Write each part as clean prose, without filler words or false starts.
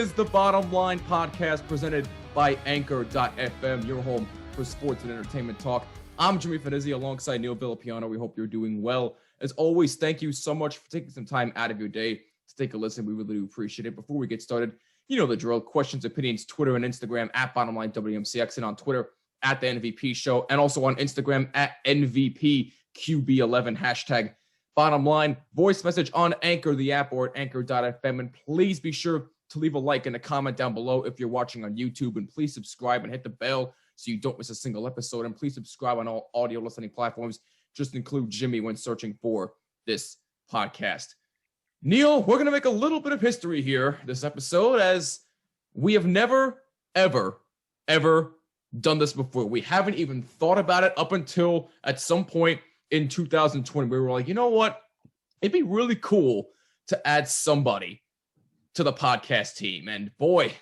is the Bottom Line podcast presented by Anchor.fm, your home for sports and entertainment talk. I'm Jimmy Finizzi alongside Neil Villapiano. We hope you're doing well. As always, thank you so much for taking some time out of your day to take a listen. We really do appreciate it. Before we get started, you know the drill. Questions, opinions, Twitter and Instagram at Bottomline WMCX, and on Twitter at the NVP Show, and also on Instagram at NVPQB11, hashtag Bottom Line. Voice message on Anchor, the app, or at Anchor.fm. And please be sure to leave a like and a comment down below if you're watching on YouTube. And please subscribe and hit the bell so you don't miss a single episode. And please subscribe on all audio listening platforms. Just include Jimmy when searching for this podcast. Neil, we're going to make a little bit of history here this episode, as we have never, ever done this before. We haven't even thought about it up until at some point in 2020. We were like, you know what? It'd be really cool to add somebody to the podcast team. And boy,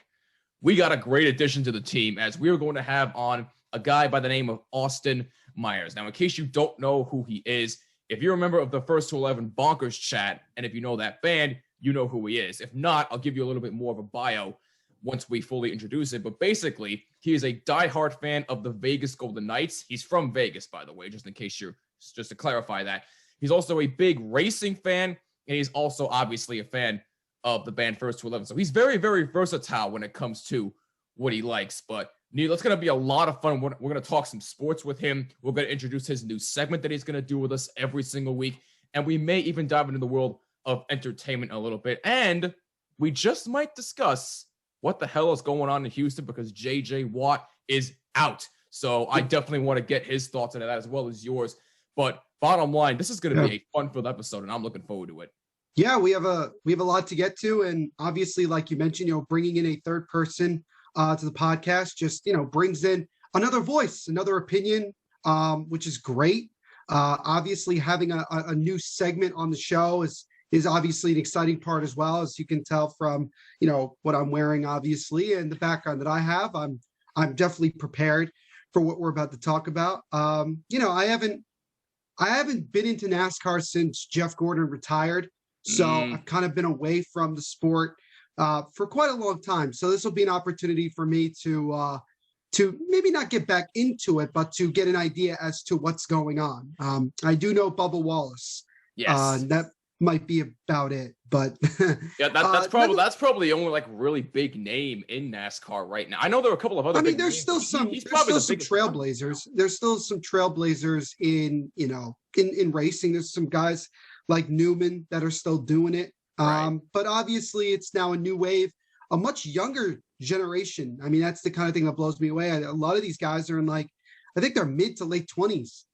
we got a great addition to the team, as we are going to have on a guy by the name of Austin Myers. Now, in case you don't know who he is, if you're a member of the First to 11 Bonkers chat, and if you know that band, you know who he is. If not, I'll give you a little bit more of a bio once we fully introduce it. But basically, he is a diehard fan of the Vegas Golden Knights. He's from Vegas, by the way, just to clarify that. He's also a big racing fan, and he's also obviously a fan of the band First to 11. So he's very, very versatile when it comes to what he likes. But Neil, it's going to be a lot of fun. We're going to talk some sports with him. We're going to introduce his new segment that he's going to do with us every single week. And we may even dive into the world of entertainment a little bit. And we just might discuss what the hell is going on in Houston, because J.J. Watt is out. So I definitely want to get his thoughts on that as well as yours. But bottom line, this is going to be a fun-filled episode, and I'm looking forward to it. Yeah, we have a lot to get to, and obviously, like you mentioned, bringing in a third person to the podcast just brings in another voice, another opinion, which is great. Obviously, having a new segment on the show is obviously an exciting part as well, as you can tell from what I'm wearing, obviously, and the background that I have. I'm definitely prepared for what we're about to talk about. I haven't been into NASCAR since Jeff Gordon retired. So I've kind of been away from the sport for quite a long time. So this will be an opportunity for me to maybe not get back into it, but to get an idea as to what's going on. I do know Bubba Wallace. Yes. That might be about it, but yeah, that's probably the only really big name in NASCAR right now. I know there are a couple of other. There's still some trailblazers. There's still some trailblazers in racing. There's some guys like Newman that are still doing it. Right. But obviously it's now a new wave, a much younger generation. That's the kind of thing that blows me away. A lot of these guys are in I think they're mid to late 20s.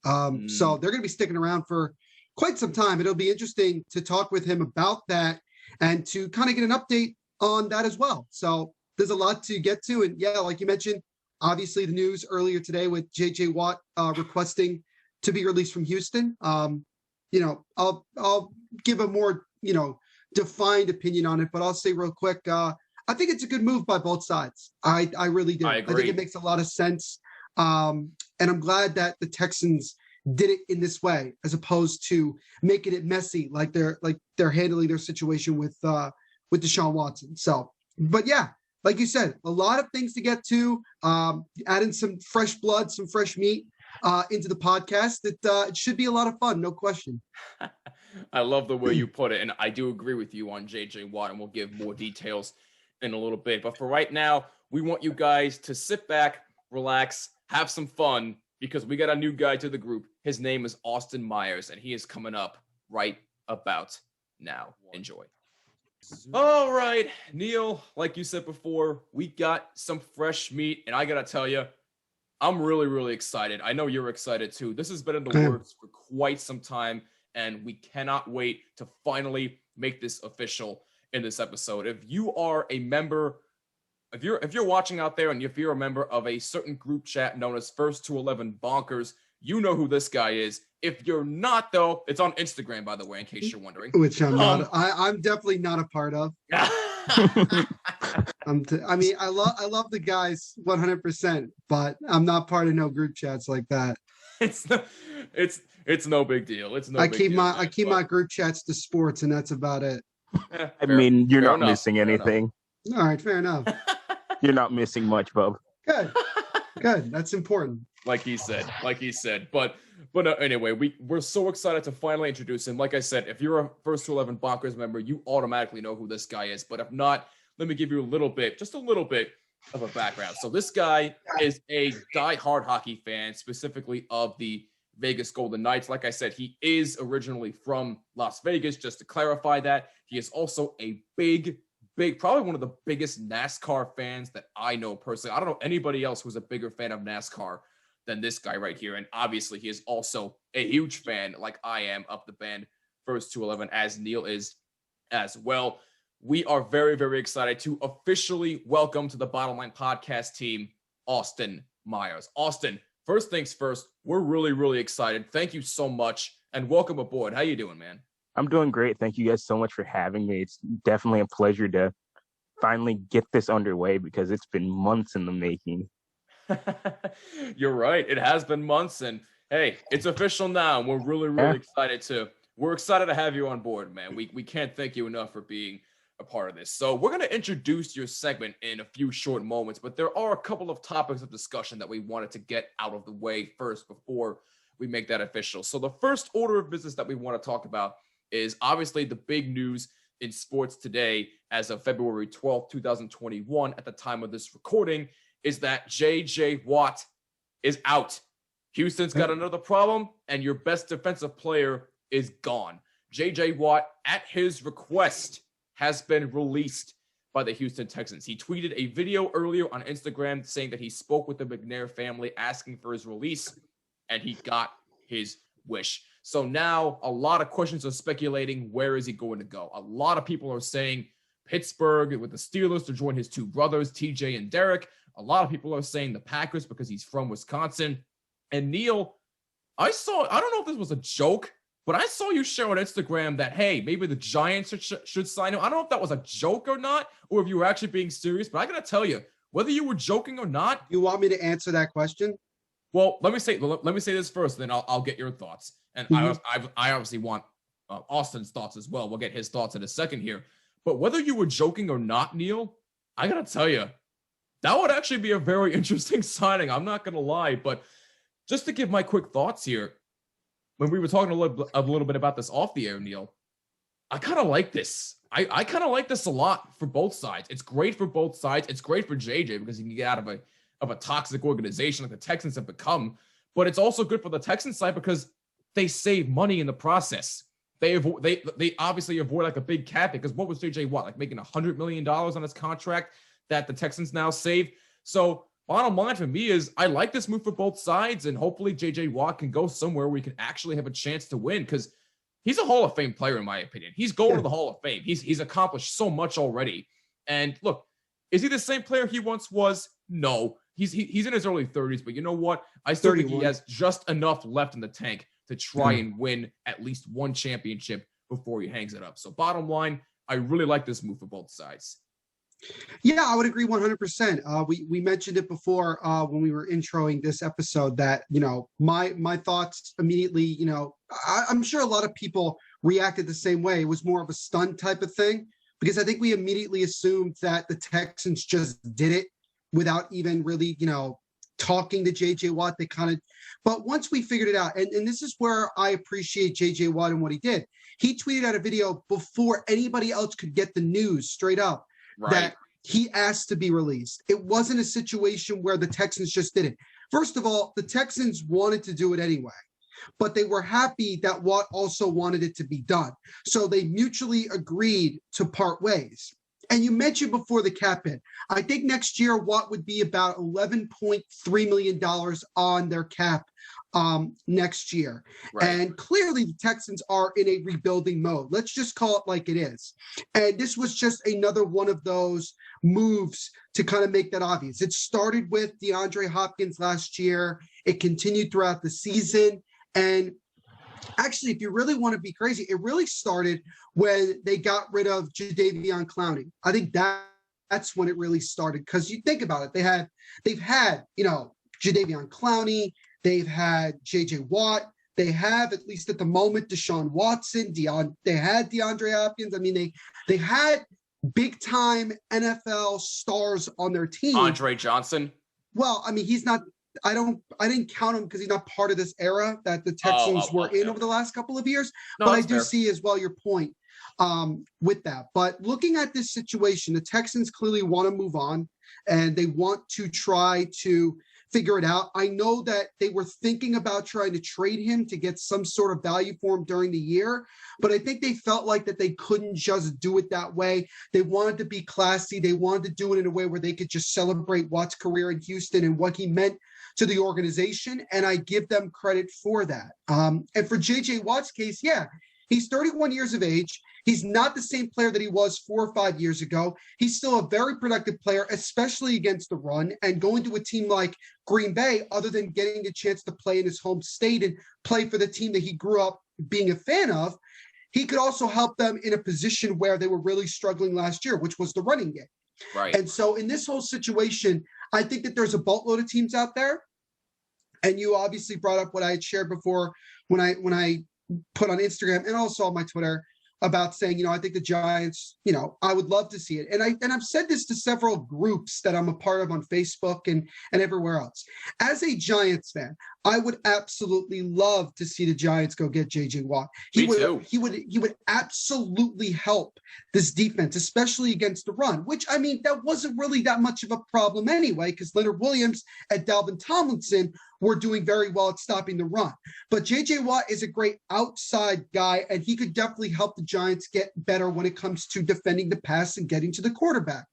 So they're going to be sticking around for quite some time. It'll be interesting to talk with him about that and to kind of get an update on that as well. So there's a lot to get to. And yeah, like you mentioned, obviously the news earlier today with J.J. Watt requesting to be released from Houston. I'll give a more, defined opinion on it, but I'll say real quick, I think it's a good move by both sides. I really do. I agree. I think it makes a lot of sense. And I'm glad that the Texans did it in this way, as opposed to making it messy, like they're handling their situation with Deshaun Watson. So, but yeah, like you said, a lot of things to get to, adding some fresh blood, some fresh meat into the podcast. It should be a lot of fun, no question. I love the way you put it, and I do agree with you on J.J. Watt, and we'll give more details in a little bit. But for right now, we want you guys to sit back, relax, have some fun, because we got a new guy to the group. His name is Austin Myers, and he is coming up right about now. Enjoy. All right, Neil, like you said before, we got some fresh meat, and I got to tell you, I'm really, really excited. I know you're excited too. This has been in the works for quite some time, and we cannot wait to finally make this official in this episode. If you are a member, if you're watching out there, and if you're a member of a certain group chat known as First to 11 Bonkers, you know who this guy is. If you're not, though, it's on Instagram, by the way, in case you're wondering. Which I'm not. I'm definitely not a part of. I love the guys 100%, but I'm not part of no group chats like that. It's no big deal. I keep my group chats to sports, and that's about it. You're not missing anything. All right, fair enough. You're not missing much, bub. Good, good. That's important. Like he said. But anyway, we're so excited to finally introduce him. Like I said, if you're a First to 11 Bonkers member, you automatically know who this guy is. But if not, let me give you just a little bit of a background. So this guy is a die-hard hockey fan, specifically of the Vegas Golden Knights. Like I said, he is originally from Las Vegas, just to clarify that. He is also a big, probably one of the biggest NASCAR fans that I know personally. I don't know anybody else who's a bigger fan of NASCAR than this guy right here. And obviously, he is also a huge fan, like I am, of the band First to 11, as Neil is as well. We are very, very excited to officially welcome to the Bottom Line Podcast team, Austin Myers. Austin, first things first, we're really, really excited. Thank you so much, and welcome aboard. How you doing, man? I'm doing great. Thank you guys so much for having me. It's definitely a pleasure to finally get this underway because it's been months in the making. You're right. It has been months, and hey, it's official now. And we're really, really excited we're excited to have you on board, man. We can't thank you enough for being a part of this. So we're going to introduce your segment in a few short moments, but there are a couple of topics of discussion that we wanted to get out of the way first before we make that official. So the first order of business that we want to talk about is obviously the big news in sports today as of February 12th, 2021, at the time of this recording, is that J.J. Watt is out. Houston's got another problem, and your best defensive player is gone. J.J. Watt, at his request, has been released by the Houston Texans. He tweeted a video earlier on Instagram saying that he spoke with the McNair family asking for his release, and he got his wish. So now a lot of questions are speculating, where is he going to go? A lot of people are saying Pittsburgh with the Steelers to join his two brothers, TJ and Derek. A lot of people are saying the Packers because he's from Wisconsin. And Neil, I don't know if this was a joke, but I saw you share on Instagram that, hey, maybe the Giants should sign him. I don't know if that was a joke or not, or if you were actually being serious, but I got to tell you, whether you were joking or not. You want me to answer that question? Well, let me say this first, then I'll get your thoughts. And I obviously want Austin's thoughts as well. We'll get his thoughts in a second here. But whether you were joking or not, Neil, I got to tell you, that would actually be a very interesting signing. I'm not going to lie, but just to give my quick thoughts here, when we were talking a little bit about this off the air, Neil, I kind of like this. I kind of like this a lot for both sides. It's great for both sides. It's great for JJ because he can get out of a toxic organization like the Texans have become. But it's also good for the Texans side because they save money in the process. They obviously avoid like a big cap because what was JJ Watt, like making $100 million on his contract that the Texans now save? So bottom line for me is I like this move for both sides, and hopefully JJ Watt can go somewhere where he can actually have a chance to win because he's a Hall of Fame player in my opinion. He's going to the Hall of Fame. He's accomplished so much already. And look, is he the same player he once was? No. He's in his early 30s, but you know what? I still 31. Think he has just enough left in the tank to try and win at least one championship before he hangs it up. So bottom line, I really like this move for both sides. Yeah, I would agree 100%. We mentioned it before when we were introing this episode that, my thoughts immediately, I'm sure a lot of people reacted the same way. It was more of a stunt type of thing because I think we immediately assumed that the Texans just did it without even really, talking to JJ Watt. But once we figured it out, and this is where I appreciate JJ Watt and what he did. He tweeted out a video before anybody else could get the news straight up. Right. That he asked to be released. It wasn't a situation where the Texans just did it. First of all, the Texans wanted to do it anyway, but they were happy that Watt also wanted it to be done. So they mutually agreed to part ways. And you mentioned before the cap hit. I think next year Watt would be about $11.3 million on their cap next year. Right. And clearly the Texans are in a rebuilding mode. Let's just call it like it is. And this was just another one of those moves to kind of make that obvious. It started with DeAndre Hopkins last year. It continued throughout the season. And actually, if you really want to be crazy, it really started when they got rid of Jadeveon Clowney. I think that's when it really started. Because you think about it, they've had Jadeveon Clowney, they've had JJ Watt, they have, at least at the moment, Deshaun Watson, they had DeAndre Hopkins. I mean, they had big time NFL stars on their team. Andre Johnson. Well, I mean, he's not. I didn't count him because he's not part of this era that the Texans were in over the last couple of years. No, but I do fair. see as well your point with that. But looking at this situation, the Texans clearly want to move on and they want to try to figure it out. I know that they were thinking about trying to trade him to get some sort of value for him during the year, but I think they felt like that they couldn't just do it that way. They wanted to be classy. They wanted to do it in a way where they could just celebrate Watt's career in Houston and what he meant to the organization, and I give them credit for that. And for J.J. Watt's case, yeah, he's 31 years of age. He's not the same player that he was 4 or 5 years ago. He's still a very productive player, especially against the run. And going to a team like Green Bay, other than getting a chance to play in his home state and play for the team that he grew up being a fan of, he could also help them in a position where they were really struggling last year, which was the running game. Right. And so in this whole situation, I think that there's a boatload of teams out there. And you obviously brought up what I had shared before when I put on Instagram and also on my Twitter about saying, I think the Giants, I would love to see it. And I've said this to several groups that I'm a part of on Facebook and everywhere else. As a Giants fan, I would absolutely love to see the Giants go get J.J. Watt. He would absolutely help this defense, especially against the run, which, I mean, that wasn't really that much of a problem anyway, because Leonard Williams and Dalvin Tomlinson were doing very well at stopping the run. But J.J. Watt is a great outside guy, and he could definitely help the Giants get better when it comes to defending the pass and getting to the quarterback.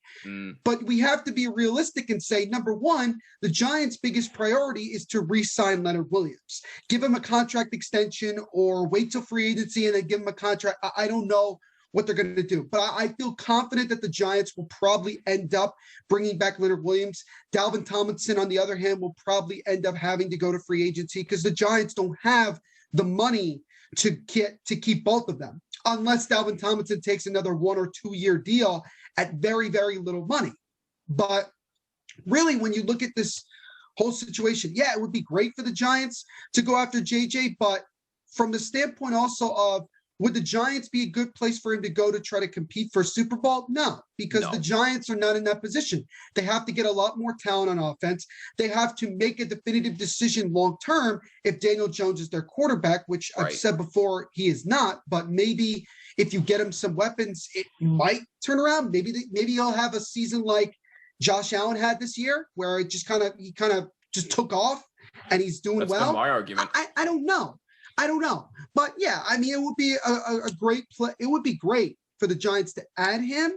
But we have to be realistic and say, number one, the Giants' biggest priority is to re-sign Leonard Williams. Give him a contract extension or wait till free agency and then give him a contract. I don't know what they're going to do. But I feel confident that the Giants will probably end up bringing back Leonard Williams. Dalvin Tomlinson, on the other hand, will probably end up having to go to free agency because the Giants don't have the money to keep both of them, unless Dalvin Tomlinson takes another 1 or 2 year deal at very, very little money. But really, when you look at this whole situation, yeah, it would be great for the Giants to go after JJ, but from the standpoint also of, would the Giants be a good place for him to go to try to compete for Super Bowl? No, because the Giants are not in that position. They have to get a lot more talent on offense. They have to make a definitive decision long-term if Daniel Jones is their quarterback, which I've said before he is not, but maybe if you get him some weapons, it might turn around. Maybe he'll have a season like Josh Allen had this year, where he kind of just took off and he's doing well. That's my argument. I don't know. But yeah, I mean, it would be a great play. It would be great for the Giants to add him.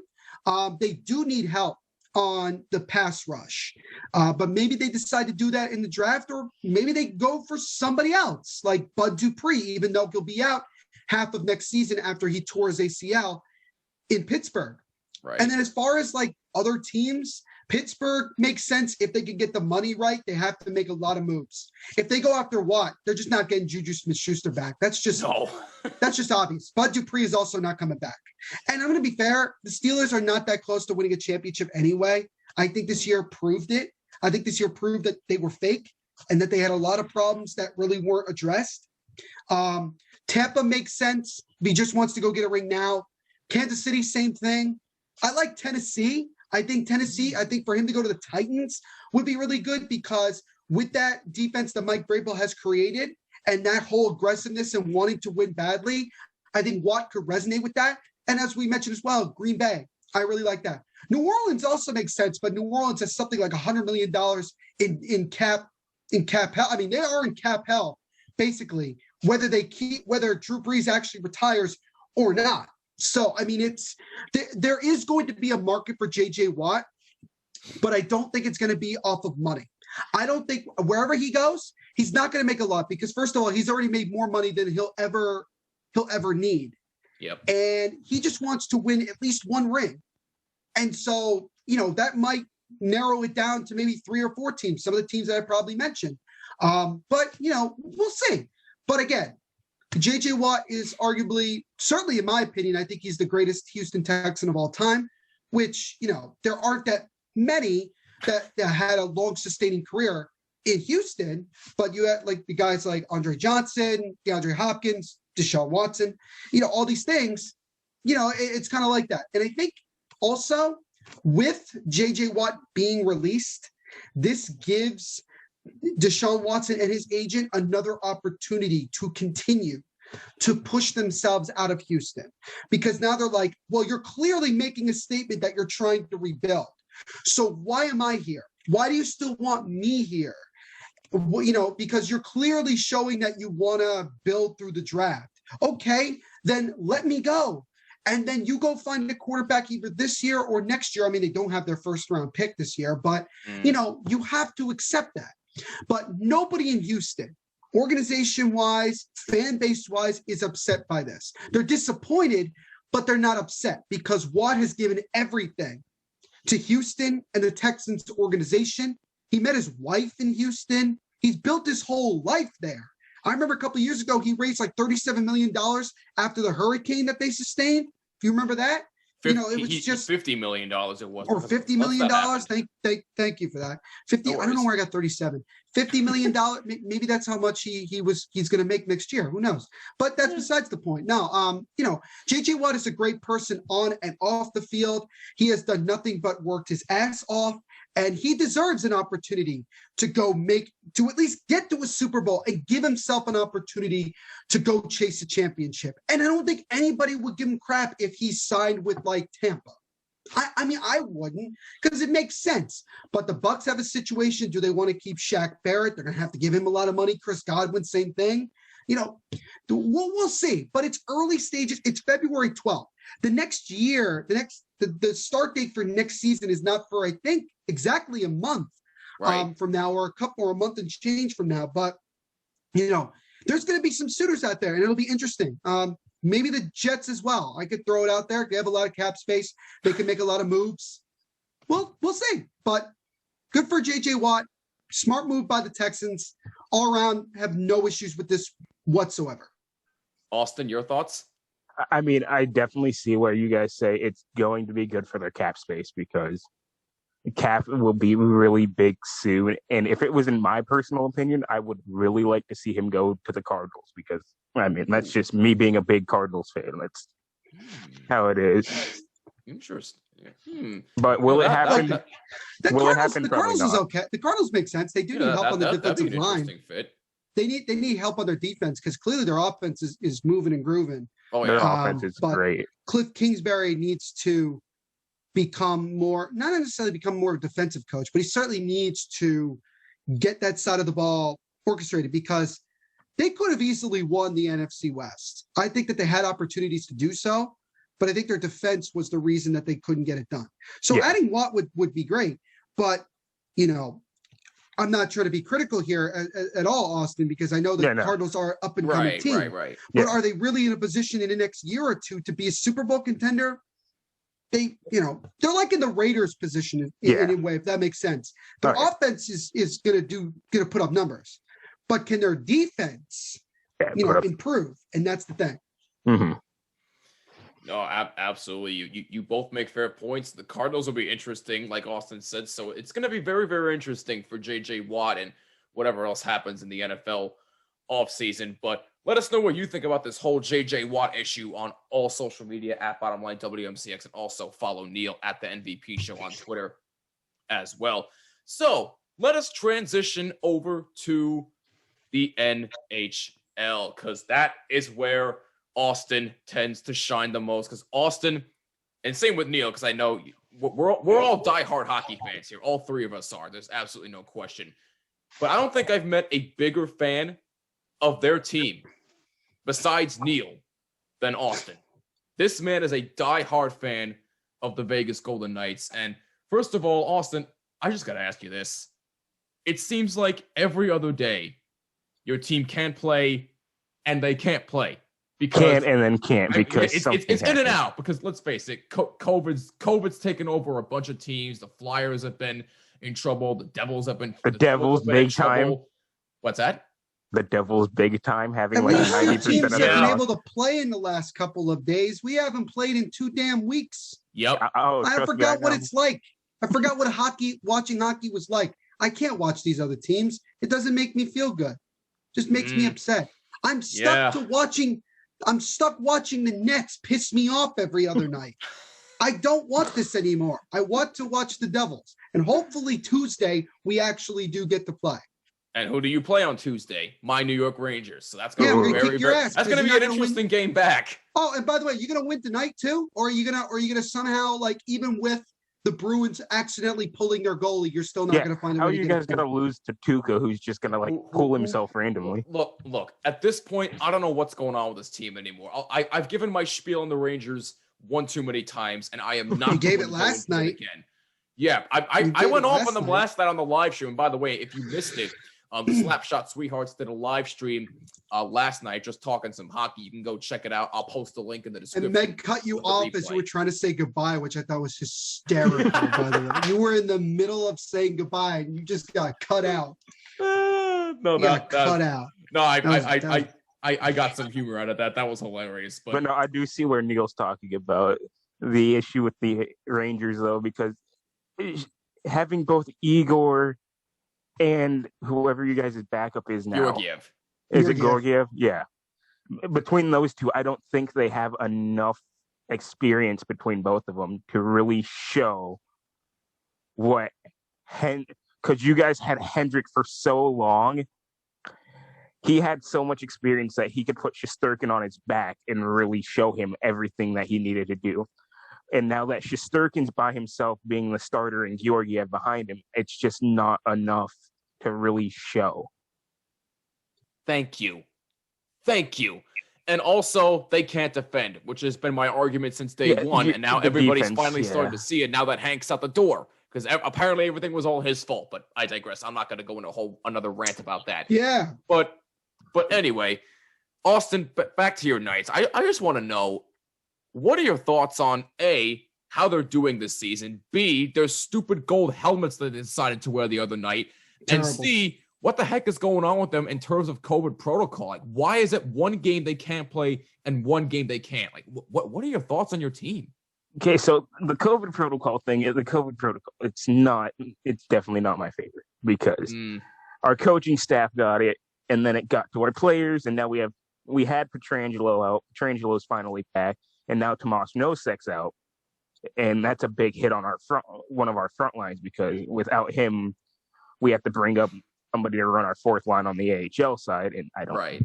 They do need help on the pass rush, but maybe they decide to do that in the draft, or maybe they go for somebody else like Bud Dupree, even though he'll be out half of next season after he tore his ACL in Pittsburgh. Right. And then as far as like other teams, Pittsburgh makes sense if they can get the money right. They have to make a lot of moves. If they go after Watt, they're just not getting Juju Smith-Schuster back. That's just obvious. Bud Dupree is also not coming back. And I'm going to be fair, the Steelers are not that close to winning a championship anyway. I think this year proved it. I think this year proved that they were fake and that they had a lot of problems that really weren't addressed. Tampa makes sense if he just wants to go get a ring now. Kansas City, same thing. I like Tennessee. I think for him to go to the Titans would be really good, because with that defense that Mike Vrabel has created and that whole aggressiveness and wanting to win badly, I think Watt could resonate with that. And as we mentioned as well, Green Bay, I really like that. New Orleans also makes sense, but New Orleans has something like $100 million in cap hell. I mean, they are in cap hell, basically, whether Drew Brees actually retires or not. So, I mean, there is going to be a market for J.J. Watt, but I don't think it's going to be off of money. I don't think wherever he goes, he's not going to make a lot, because first of all, he's already made more money than he'll ever need. Yep. And he just wants to win at least one ring. And so, that might narrow it down to maybe 3 or 4 teams, some of the teams that I probably mentioned. But, we'll see. But again, J.J. Watt is arguably, certainly in my opinion, I think he's the greatest Houston Texan of all time, which, there aren't that many that had a long sustaining career in Houston, but you had like the guys like Andre Johnson, DeAndre Hopkins, Deshaun Watson, all these things, it's kind of like that. And I think Also, with J.J. Watt being released, this gives Deshaun Watson and his agent another opportunity to continue to push themselves out of Houston, because now they're like, well, you're clearly making a statement that you're trying to rebuild. So why am I here? Why do you still want me here? Well, because you're clearly showing that you want to build through the draft. Okay, then let me go. And then you go find a quarterback either this year or next year. I mean, they don't have their first round pick this year, but you have to accept that. But nobody in Houston, organization-wise, fan base-wise, is upset by this. They're disappointed, but they're not upset because Watt has given everything to Houston and the Texans organization. He met his wife in Houston. He's built his whole life there. I remember a couple of years ago, he raised like $37 million after the hurricane that they sustained. If you remember that, it was just $50 million. It was or $50 million. Thank you for that. 50. No, I don't know where I got 37. $50 million. Maybe that's how much he's going to make next year. Who knows? But that's besides the point. No, J.J. Watt is a great person on and off the field. He has done nothing but worked his ass off. And he deserves an opportunity to at least get to a Super Bowl and give himself an opportunity to go chase a championship. And I don't think anybody would give him crap if he signed with like Tampa. I mean, I wouldn't, because it makes sense. But the Bucs have a situation. Do they want to keep Shaq Barrett? They're going to have to give him a lot of money. Chris Godwin, same thing. We'll see. But it's early stages. It's February 12th. The next year, the start date for next season is not for, I think, exactly a month from now, or a month and change from now. But, there's going to be some suitors out there, and it'll be interesting. Maybe the Jets as well. I could throw it out there. They have a lot of cap space. They can make a lot of moves. Well, we'll see. But good for J.J. Watt. Smart move by the Texans. All around, have no issues with this whatsoever. Austin, your thoughts? I mean, I definitely see where you guys say it's going to be good for their cap space, because cap will be really big soon. And if it was in my personal opinion, I would really like to see him go to the Cardinals, because, I mean, that's just me being a big Cardinals fan. That's how it is. Interesting. But will it happen? The Cardinals is okay. The Cardinals make sense. They do need help on the defensive line. Fit. They need help on their defense, because clearly their offense is moving and grooving. Oh, yeah. Their offense is great. Cliff Kingsbury needs to become more, not necessarily become more of a defensive coach, but he certainly needs to get that side of the ball orchestrated, because they could have easily won the NFC West. I think that they had opportunities to do so, but I think their defense was the reason that they couldn't get it done. So adding Watt would be great, but I'm not trying to be critical here at all, Austin, because I know the Cardinals are up and coming team. Right. But are they really in a position in the next year or two to be a Super Bowl contender? They're like in the Raiders position in a way, if that makes sense. Their offense is going to put up numbers, but can their defense, improve? And that's the thing. Mm-hmm. No, absolutely. You both make fair points. The Cardinals will be interesting, like Austin said. So it's going to be very, very interesting for J.J. Watt and whatever else happens in the NFL offseason. But let us know what you think about this whole J.J. Watt issue on all social media at Bottomline WMCX, and also follow Neil at the MVP Show on Twitter as well. So let us transition over to the NHL, because that is where Austin tends to shine the most. Because Austin, and same with Neil, because I know we're all diehard hockey fans here. All three of us are. There's absolutely no question. But I don't think I've met a bigger fan of their team besides Neil than Austin. This man is a diehard fan of the Vegas Golden Knights. And first of all, Austin, I just got to ask you this. It seems like every other day your team can play and they can't play. Because can and then can't, because it's in and out. Because let's face it, COVID's taken over a bunch of teams. The Flyers have been in trouble. The Devils have been. The Devils big time. What's that? The Devils big time, having like 90% teams of have their been able to play in the last couple of days. We haven't played in 2 damn weeks. Yep. I forgot what it's like. I forgot what watching hockey was like. I can't watch these other teams. It doesn't make me feel good. Just makes me upset. I'm stuck watching the Nets piss me off every other night. I don't want this anymore. I want to watch the Devils. And hopefully Tuesday, we actually do get to play. And who do you play on Tuesday? My New York Rangers. So that's going to Yeah, be we're gonna kick your ass, that's going to 'cause be you're an not gonna interesting game back. Oh, and by the way, you're gonna win tonight too, or are you gonna somehow, like, even with the Bruins accidentally pulling their goalie, you're still not gonna find a How way are to you get guys gonna lose to Tuca, who's just gonna like pull himself randomly? Look. At this point, I don't know what's going on with this team anymore. I've given my spiel on the Rangers one too many times, and I am not. You gave going it to last go into it night. again. Yeah, I went off on them last night on the live stream. And by the way, if you missed it, the Slapshot Sweethearts did a live stream last night, just talking some hockey. You can go check it out. I'll post a link in the description. And Meg cut you off as you were trying to say goodbye, which I thought was hysterical, by the way. You were in the middle of saying goodbye and you just got cut out. Cut out. No, I got some humor out of that. That was hilarious. But no, I do see where Neil's talking about the issue with the Rangers, though, because having both Igor and whoever you guys' backup is now. Georgiev. Is it Georgiev? Yeah. Between those two, I don't think they have enough experience between both of them to really show what because you guys had Hendrick for so long. He had so much experience that he could put Shesterkin on his back and really show him everything that he needed to do. And now that Shesterkin's by himself being the starter and Georgiev behind him, it's just not enough to really show. Thank you. And also, they can't defend, which has been my argument since day one. And now everybody's finally starting to see it now that Hank's out the door. Because apparently everything was all his fault. But I digress. I'm not going to go into another rant about that. Yeah. But anyway, Austin, back to your Knights. I just want to know, what are your thoughts on A, how they're doing this season, B, their stupid gold helmets that they decided to wear the other night, Terrible. and C, what the heck is going on with them in terms of COVID protocol? Like, why is it one game they can't play and one game they can't? Like, what are your thoughts on your team? Okay, so the COVID protocol thing is the COVID protocol. It's definitely not my favorite because our coaching staff got it, and then it got to our players, and now we had Pietrangelo out. Pietrangelo's finally back, and now Tomas Nosek's out, and that's a big hit on one of our front lines because without him, we have to bring up somebody to run our fourth line on the AHL side, and I don't. Right.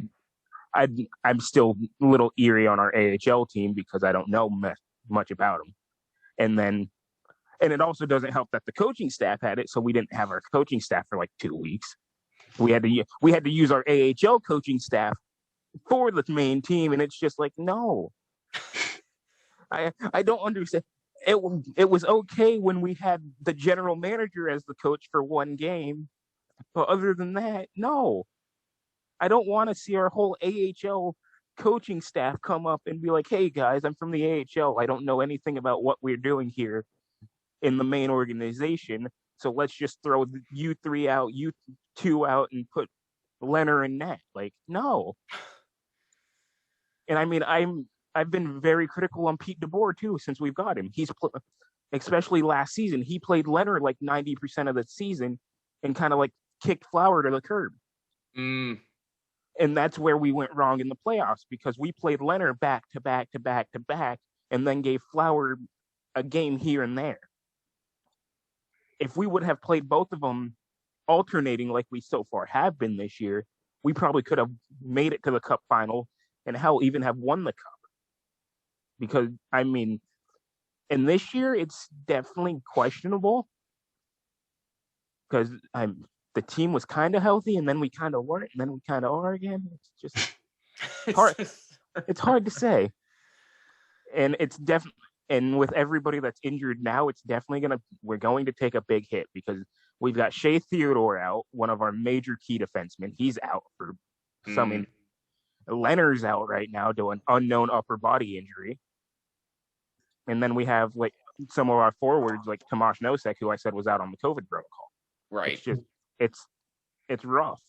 I'm still a little eerie on our AHL team because I don't know much about them, and it also doesn't help that the coaching staff had it, so we didn't have our coaching staff for like 2 weeks. We had to use our AHL coaching staff for the main team, and it's just like, no. I don't understand. It was okay when we had the general manager as the coach for one game, but other than that, no. I don't want to see our whole AHL coaching staff come up and be like, hey guys, I'm from the AHL. I don't know anything about what we're doing here in the main organization. So let's just throw you three out, you two out, and put Leonard in net. Like, no. And I mean, I've been very critical on Pete DeBoer too since we've got him. Especially last season, he played Leonard like 90% of the season and kind of like kicked Flower to the curb. And that's where we went wrong in the playoffs because we played Leonard back to back to back to back and then gave Flower a game here and there. If we would have played both of them alternating like we so far have been this year, we probably could have made it to the cup final and hell, even have won the cup. Because, I mean, and this year it's definitely questionable because the team was kind of healthy and then we kind of weren't and then we kind of are again. It's just hard. It's hard to say. And it's definitely, and with everybody that's injured now, it's definitely we're going to take a big hit because we've got Shea Theodore out, one of our major key defensemen. He's out for some Leonard's out right now to an unknown upper body injury. And then we have like some of our forwards like Tomas Nosek, who I said was out on the COVID protocol. Right. It's just, it's rough.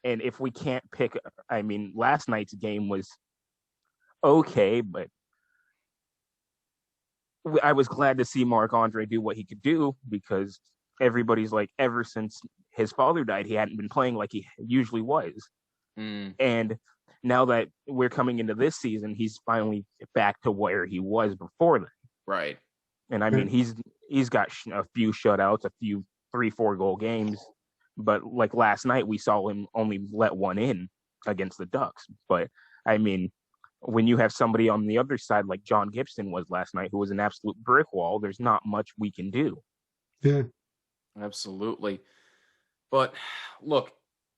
And if we can't pick, I mean, last night's game was okay, but I was glad to see Marc-Andre do what he could do because everybody's like, ever since his father died, he hadn't been playing like he usually was. And now that we're coming into this season, he's finally back to where he was before then. Right. And I mean, he's got a few shutouts, a few 3-4 goal games, but like last night we saw him only let one in against the Ducks. But I mean, when you have somebody on the other side like John Gibson was last night, who was an absolute brick wall, there's not much we can do. Yeah, Absolutely. But look,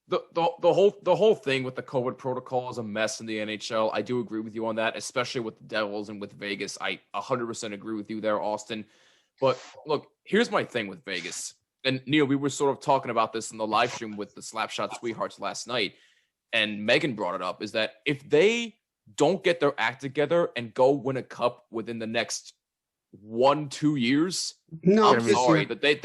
the whole thing with the COVID protocol is a mess in the NHL. I do agree with you on that, especially with the Devils and with Vegas. I 100% agree with you there, Austin. But look, here's my thing with Vegas. And Neil, we were sort of talking about this in the live stream with the Slapshot Sweethearts last night, and Megan brought it up, is that if they don't get their act together and go win a cup within the next 1-2 years, no, I'm sorry, but they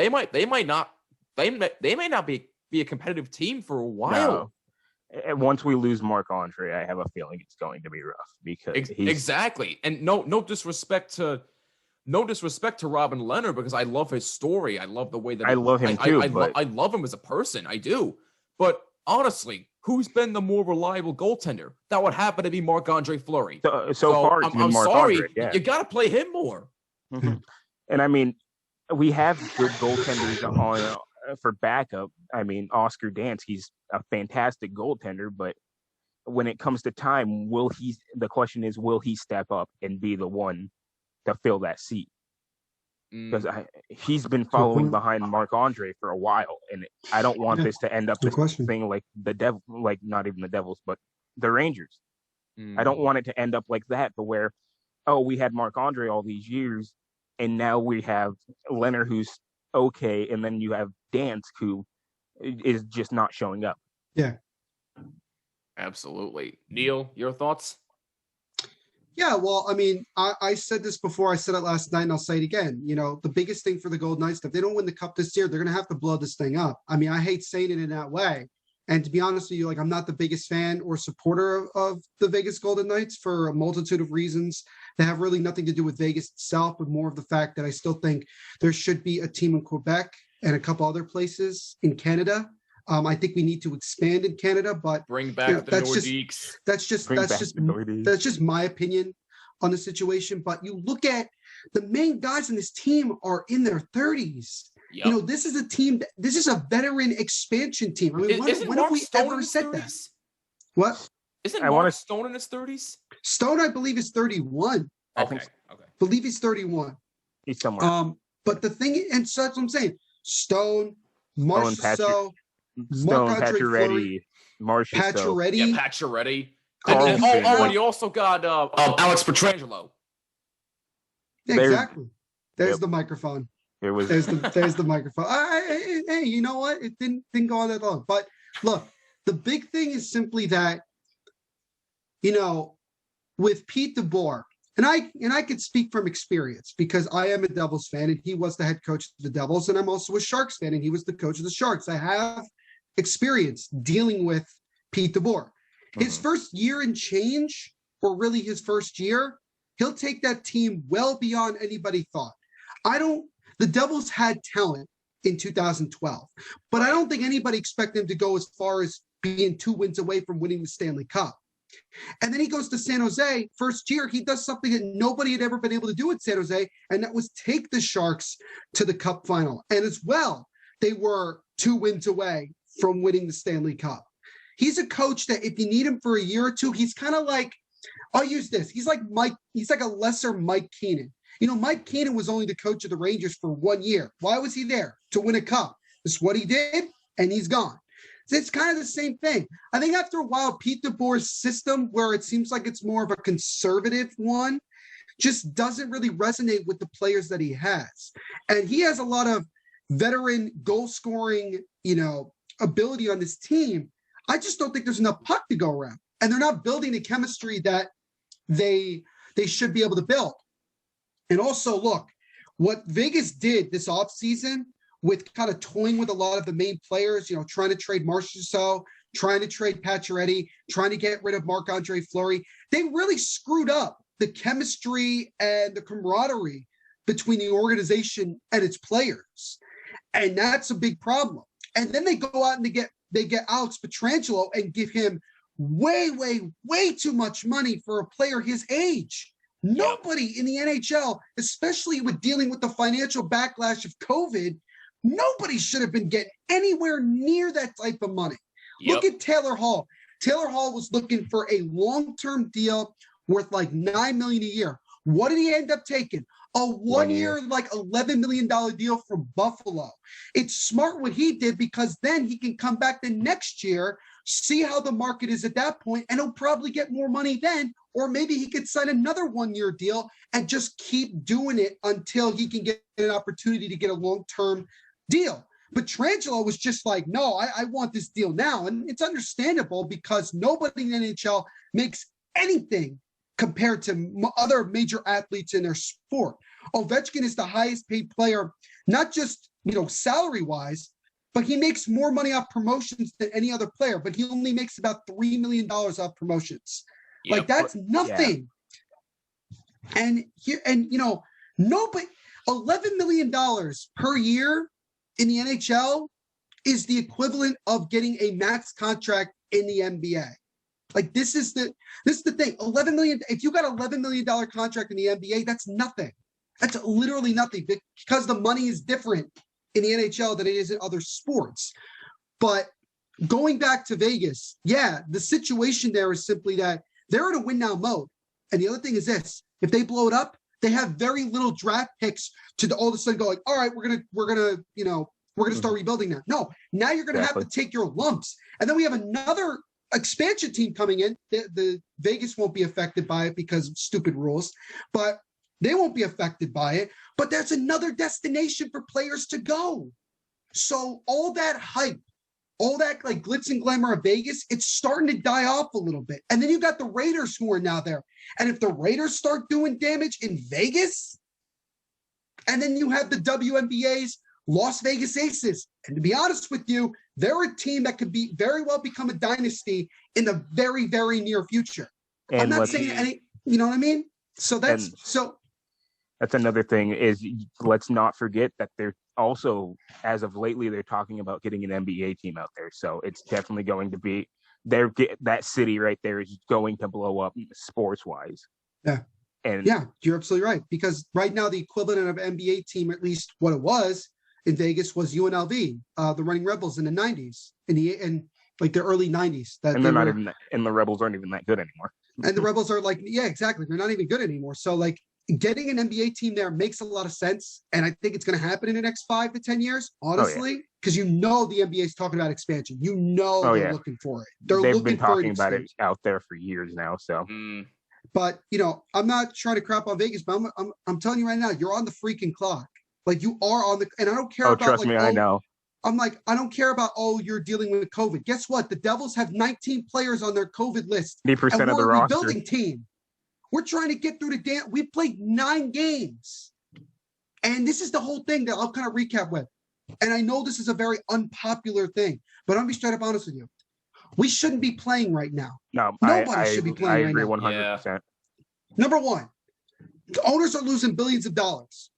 might not be a competitive team for a while. No. And once we lose Marc-Andre, I have a feeling it's going to be rough because exactly. And no disrespect to Robin Leonard, because I love his story. I love the way that I love him too. I love him as a person. I do. But honestly, who's been the more reliable goaltender? That would happen to be Marc-Andre Fleury. So far, I'm sorry. Yeah. You got to play him more. Mm-hmm. And I mean, we have good goaltenders on for backup. I mean, Oscar Dance, he's a fantastic goaltender, but when it comes to time, the question is, will he step up and be the one to fill that seat? Because he's been following behind Marc-Andre for a while, and I don't want this to end up this thing like the Devil, like not even the Devils, but the Rangers. I don't want it to end up like that, but where, we had Marc-Andre all these years, and now we have Leonard who's okay, and then you have Dance who is just not showing up. Yeah, absolutely. Neil, your thoughts? Yeah, well, I mean, I said this before. I said it last night, and I'll say it again. You know, the biggest thing for the Golden Knights, if they don't win the cup this year, they're going to have to blow this thing up. I mean, I hate saying it in that way. And to be honest with you, like, I'm not the biggest fan or supporter of the Vegas Golden Knights for a multitude of reasons that have really nothing to do with Vegas itself, but more of the fact that I still think there should be a team in Quebec and a couple other places in Canada. I think we need to expand in Canada, but bring back the Nordiques. That's just my opinion on the situation. But you look at the main guys in this team are in their 30s. Yep. You know, this is a team. This is a veteran expansion team. I mean, when have we ever said that? What? Isn't Mark Stone in his 30s? Stone, I believe, is 31. Okay. Believe he's 31. He's somewhere. But the thing, and so that's what I'm saying. Stone, Marchessault, Pacioretty, Pacioretty. Yeah, Pacioretty. And you also got Alex Pietrangelo. Exactly. There's the microphone. There's the microphone. Hey, you know what? It didn't go on that long. But look, the big thing is simply that, you know, with Pete DeBoer, and I could speak from experience because I am a Devils fan and he was the head coach of the Devils, and I'm also a Sharks fan and he was the coach of the Sharks. I have experience dealing with Pete DeBoer. His first year and change, or really his first year, he'll take that team well beyond anybody thought. The Devils had talent in 2012, but I don't think anybody expected him to go as far as being 2 wins away from winning the Stanley Cup. And then he goes to San Jose. First year, he does something that nobody had ever been able to do at San Jose, and that was take the Sharks to the Cup final. And as well, they were 2 wins away from winning the Stanley Cup. He's a coach that if you need him for a year or two, he's kind of like, I'll use this. He's like a lesser Mike Keenan. You know, Mike Keenan was only the coach of the Rangers for 1 year. Why was he there? To win a cup. That's what he did, and he's gone. So it's kind of the same thing. I think after a while, Pete DeBoer's system, where it seems like it's more of a conservative one, just doesn't really resonate with the players that he has. And he has a lot of veteran goal-scoring, you know, ability on this team. I just don't think there's enough puck to go around. And they're not building the chemistry that they should be able to build. And also, look, what Vegas did this offseason with kind of toying with a lot of the main players, you know, trying to trade Marchessault, trying to trade Pacioretty, trying to get rid of Marc-Andre Fleury, they really screwed up the chemistry and the camaraderie between the organization and its players. And that's a big problem. And then they go out and they get Alex Pietrangelo and give him way, way, way too much money for a player his age. Nobody in the NHL, especially with dealing with the financial backlash of COVID, nobody should have been getting anywhere near that type of money. Look at Taylor Hall. Taylor Hall was looking for a long-term deal worth like $9 million a year. What did he end up taking? A one-year, like $11 million deal from Buffalo. It's smart what he did, because then he can come back the next year, see how the market is at that point, and he'll probably get more money then. Or maybe he could sign another one-year deal and just keep doing it until he can get an opportunity to get a long-term deal. But Petrangelo was just like, no, I want this deal now. And it's understandable, because nobody in the NHL makes anything compared to other major athletes in their sport. Ovechkin is the highest paid player, not just, salary wise, but he makes more money off promotions than any other player, but he only makes about $3 million off promotions. Like, that's nothing. Yeah. Nobody, $11 million per year in the NHL is the equivalent of getting a max contract in the NBA. Like, this is the thing. 11 million. If you got $11 million contract in the NBA, that's nothing. That's literally nothing, because the money is different in the NHL than it is in other sports. But going back to Vegas, the situation there is simply that they're in a win now mode. And the other thing is this: if they blow it up, they have very little draft picks to all of a sudden go like, all right, we're gonna start rebuilding now. No, now you're gonna have to take your lumps. And then we have another expansion team coming in. The Vegas won't be affected by it because of stupid rules, but they won't be affected by it. But there's another destination for players to go. So all that hype, all that like glitz and glamour of Vegas, it's starting to die off a little bit. And then you got the Raiders who are now there. And if the Raiders start doing damage in Vegas, and then you have the WNBA's Las Vegas Aces. And to be honest with you, they're a team that could be very well become a dynasty in the very, very near future. And I'm not saying any, you know what I mean? So that's another thing is, let's not forget that they're also, as of lately, they're talking about getting an NBA team out there. So it's definitely going to be that city right there is going to blow up sports wise. Yeah. And you're absolutely right. Because right now the equivalent of NBA team, at least what it was in Vegas, was UNLV, the Running Rebels in the 90s, in like the early 90s. And they're not even, and the Rebels aren't even that good anymore. And the Rebels are like, exactly. They're not even good anymore. So like, getting an NBA team there makes a lot of sense. And I think it's going to happen in the next 5 to 10 years, honestly, because the NBA is talking about expansion. They're looking for it. They've been talking about it out there for years now. So, but I'm not trying to crap on Vegas, but I'm telling you right now, you're on the freaking clock. Like, you are on the, and I don't care about. Trust me, I know. I'm like, I don't care about, you're dealing with COVID. Guess what? The Devils have 19 players on their COVID list. 80% of the roster. We're a rebuilding team. We're trying to get through we played 9 games. And this is the whole thing that I'll kind of recap with. And I know this is a very unpopular thing, but I'll be straight up honest with you. We shouldn't be playing right now. No, nobody should be playing right now. I agree 100%. Yeah. Number one, the owners are losing billions of dollars.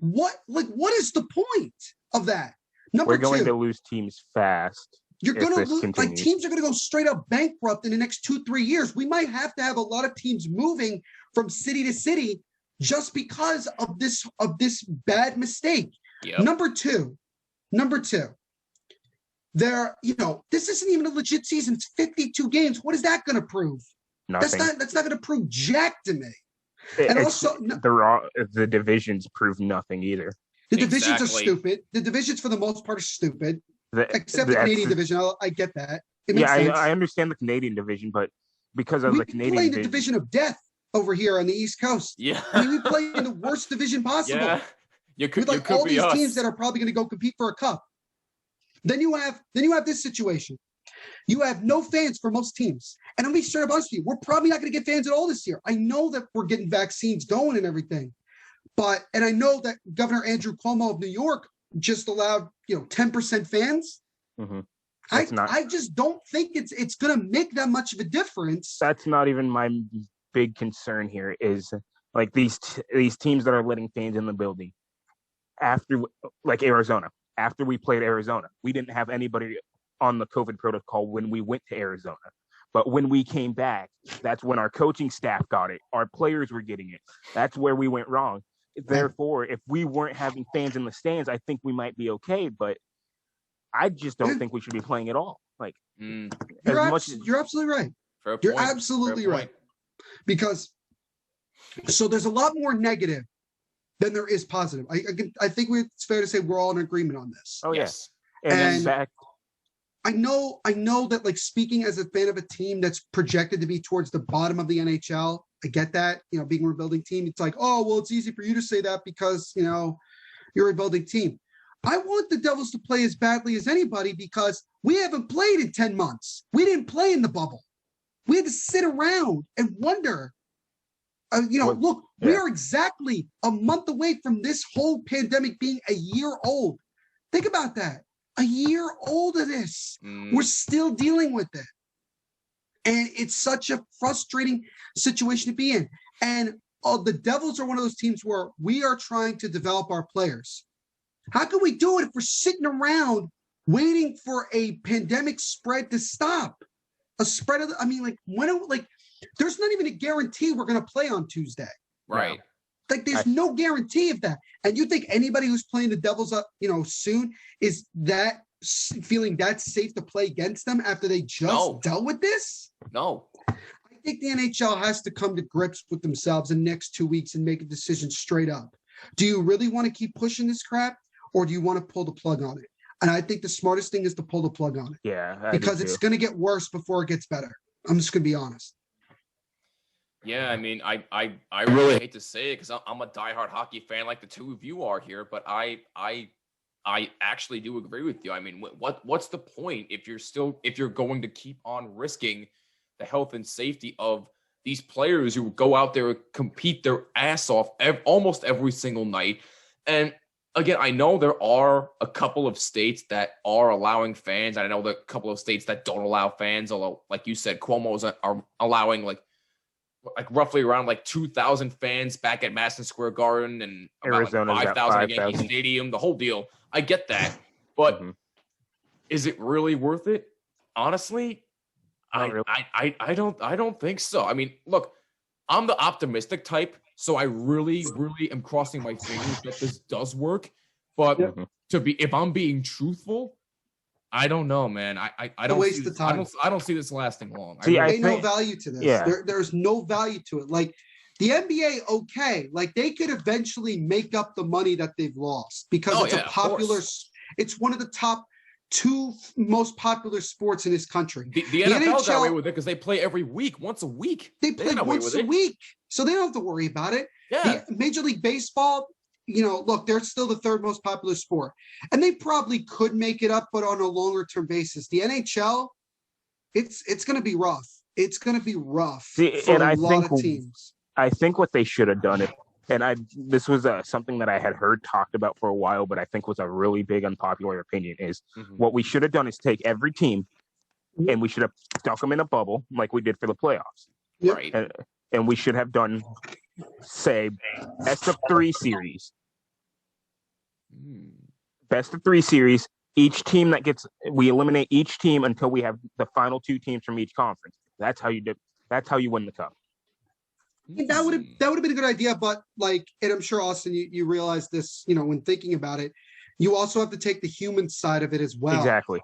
What is the point of that? Number We're going two, to lose teams fast. You're going to lose, like, teams are going to go straight up bankrupt in the next 2-3 years. We might have to have a lot of teams moving from city to city just because of this bad mistake. Yep. Number two, this isn't even a legit season. It's 52 games. What is that going to prove? Nothing. That's not going to prove jack to me. The divisions prove nothing either. The divisions are stupid. The divisions, for the most part, are stupid. Except the Canadian division. I get that. It makes sense. I understand the Canadian division, but because of the Canadian division. We play the division of death over here on the East Coast. Yeah. I mean, we play in the worst division possible. Yeah. With all these teams that are probably going to go compete for a cup. Then you have this situation. You have no fans for most teams. And I'm being straight up honest with you. We're probably not going to get fans at all this year. I know that we're getting vaccines going and everything. And I know that Governor Andrew Cuomo of New York just allowed 10% fans. Mm-hmm. I just don't think it's going to make that much of a difference. That's not even my big concern here. Is like these teams that are letting fans in the building after, like Arizona. After we played Arizona, we didn't have anybody on the COVID protocol when we went to Arizona. But when we came back, that's when our coaching staff got it. Our players were getting it. That's where we went wrong. Therefore, if we weren't having fans in the stands, I think we might be okay. But I just don't think we should be playing at all. Like, you're absolutely right. You're absolutely right. Because so there's a lot more negative than there is positive. I think it's fair to say we're all in agreement on this. Oh yes. And I know that, like, speaking as a fan of a team that's projected to be towards the bottom of the NHL, I get that, being a rebuilding team, it's like, oh, well, it's easy for you to say that because, you're a rebuilding team. I want the Devils to play as badly as anybody because we haven't played in 10 months. We didn't play in the bubble. We had to sit around and wonder, look, we are exactly a month away from this whole pandemic being a year old. Think about that. A year old of this. We're still dealing with it. And it's such a frustrating situation to be in. And the Devils are one of those teams where we are trying to develop our players. How can we do it if we're sitting around waiting for a pandemic spread to stop? A spread of, there's not even a guarantee we're going to play on Tuesday. Right. Like, there's no guarantee of that. And you think anybody who's playing the Devils up, soon is that feeling that safe to play against them after they just dealt with this? No. I think the NHL has to come to grips with themselves in the next 2 weeks and make a decision straight up. Do you really want to keep pushing this crap, or do you want to pull the plug on it? And I think the smartest thing is to pull the plug on it. Yeah. Because it's going to get worse before it gets better. I'm just going to be honest. Yeah, I mean, I really hate to say it because I'm a diehard hockey fan like the two of you are here, but I actually do agree with you. I mean, what's the point if you're going to keep on risking the health and safety of these players who go out there and compete their ass off almost every single night? And again, I know there are a couple of states that are allowing fans. I know there are a couple of states that don't allow fans, although, like you said, Cuomo's are allowing like roughly around 2,000 fans back at Madison Square Garden and about 5,000 at Yankee Stadium, the whole deal. I get that, but is it really worth it? Honestly, I don't think so. I mean, look, I'm the optimistic type, so I really am crossing my fingers that this does work. But if I'm being truthful, I don't know, man. I don't waste the time. I don't see this lasting long. There's no value to this. Yeah. There's no value to it. Like, the NBA, okay, like, they could eventually make up the money that they've lost because it's a popular. It's one of the top 2 most popular sports in this country. The NFL got away with it because they play every week, once a week. They play once a week, so they don't have to worry about it. Yeah. Major League Baseball, look, they're still the 3rd most popular sport, and they probably could make it up, but on a longer term basis. The NHL, it's going to be rough. It's going to be rough for a lot of teams. I think what they should have done, this was something that I had heard talked about for a while, but I think was a really big unpopular opinion, is what we should have done is take every team and we should have stuck them in a bubble like we did for the playoffs. Yep. Right. And we should have done, say, best of 3 series. Best of 3 series. Each team we eliminate each team until we have the final 2 teams from each conference. That's how you win the cup. That would have been a good idea, but and I'm sure, Austin, you realize this, when thinking about it, you also have to take the human side of it as well. Exactly.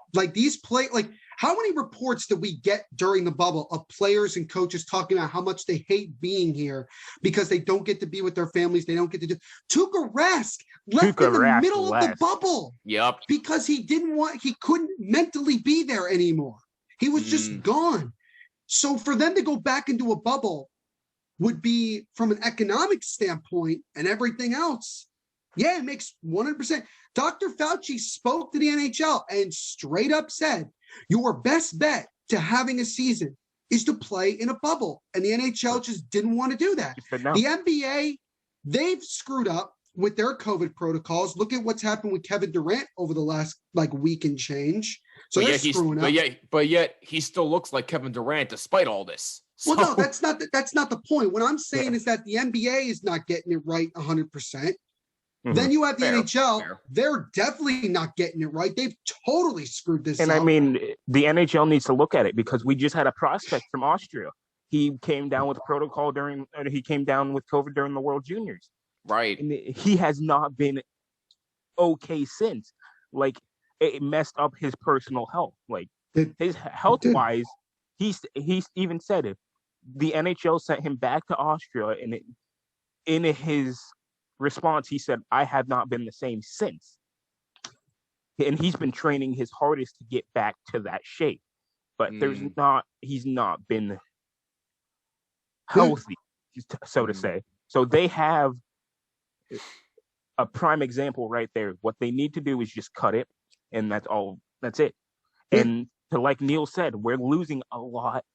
How many reports did we get during the bubble of players and coaches talking about how much they hate being here because they don't get to be with their families, they don't get to do. Tuukka Rask left in the middle of the bubble. Yep. Because he couldn't mentally be there anymore. He was just gone. So for them to go back into a bubble would be, from an economic standpoint and everything else, it makes 100%. Dr. Fauci spoke to the NHL and straight up said, your best bet to having a season is to play in a bubble. And the NHL just didn't want to do that. No. The NBA, they've screwed up with their COVID protocols. Look at what's happened with Kevin Durant over the last week and change. So they're screwing up. But yet he still looks like Kevin Durant despite all this. Well, no, that's not the point. What I'm saying is that the NBA is not getting it right 100%. Then you have the Fair, NHL. fair. They're definitely not getting it right. They've totally screwed this And up. I mean, the NHL needs to look at it because we just had a prospect from Austria. He came down with protocol he came down with COVID during the World Juniors. Right. And he has not been okay since. Like, it messed up his personal health. Like, his health wise, he's even said it. The NHL sent him back to Austria, and in his response, he said, "I have not been the same since." And he's been training his hardest to get back to that shape, but he's not been healthy, so to say. So they have a prime example right there. What they need to do is just cut it, and that's all. That's it. And like Neil said, we're losing a lot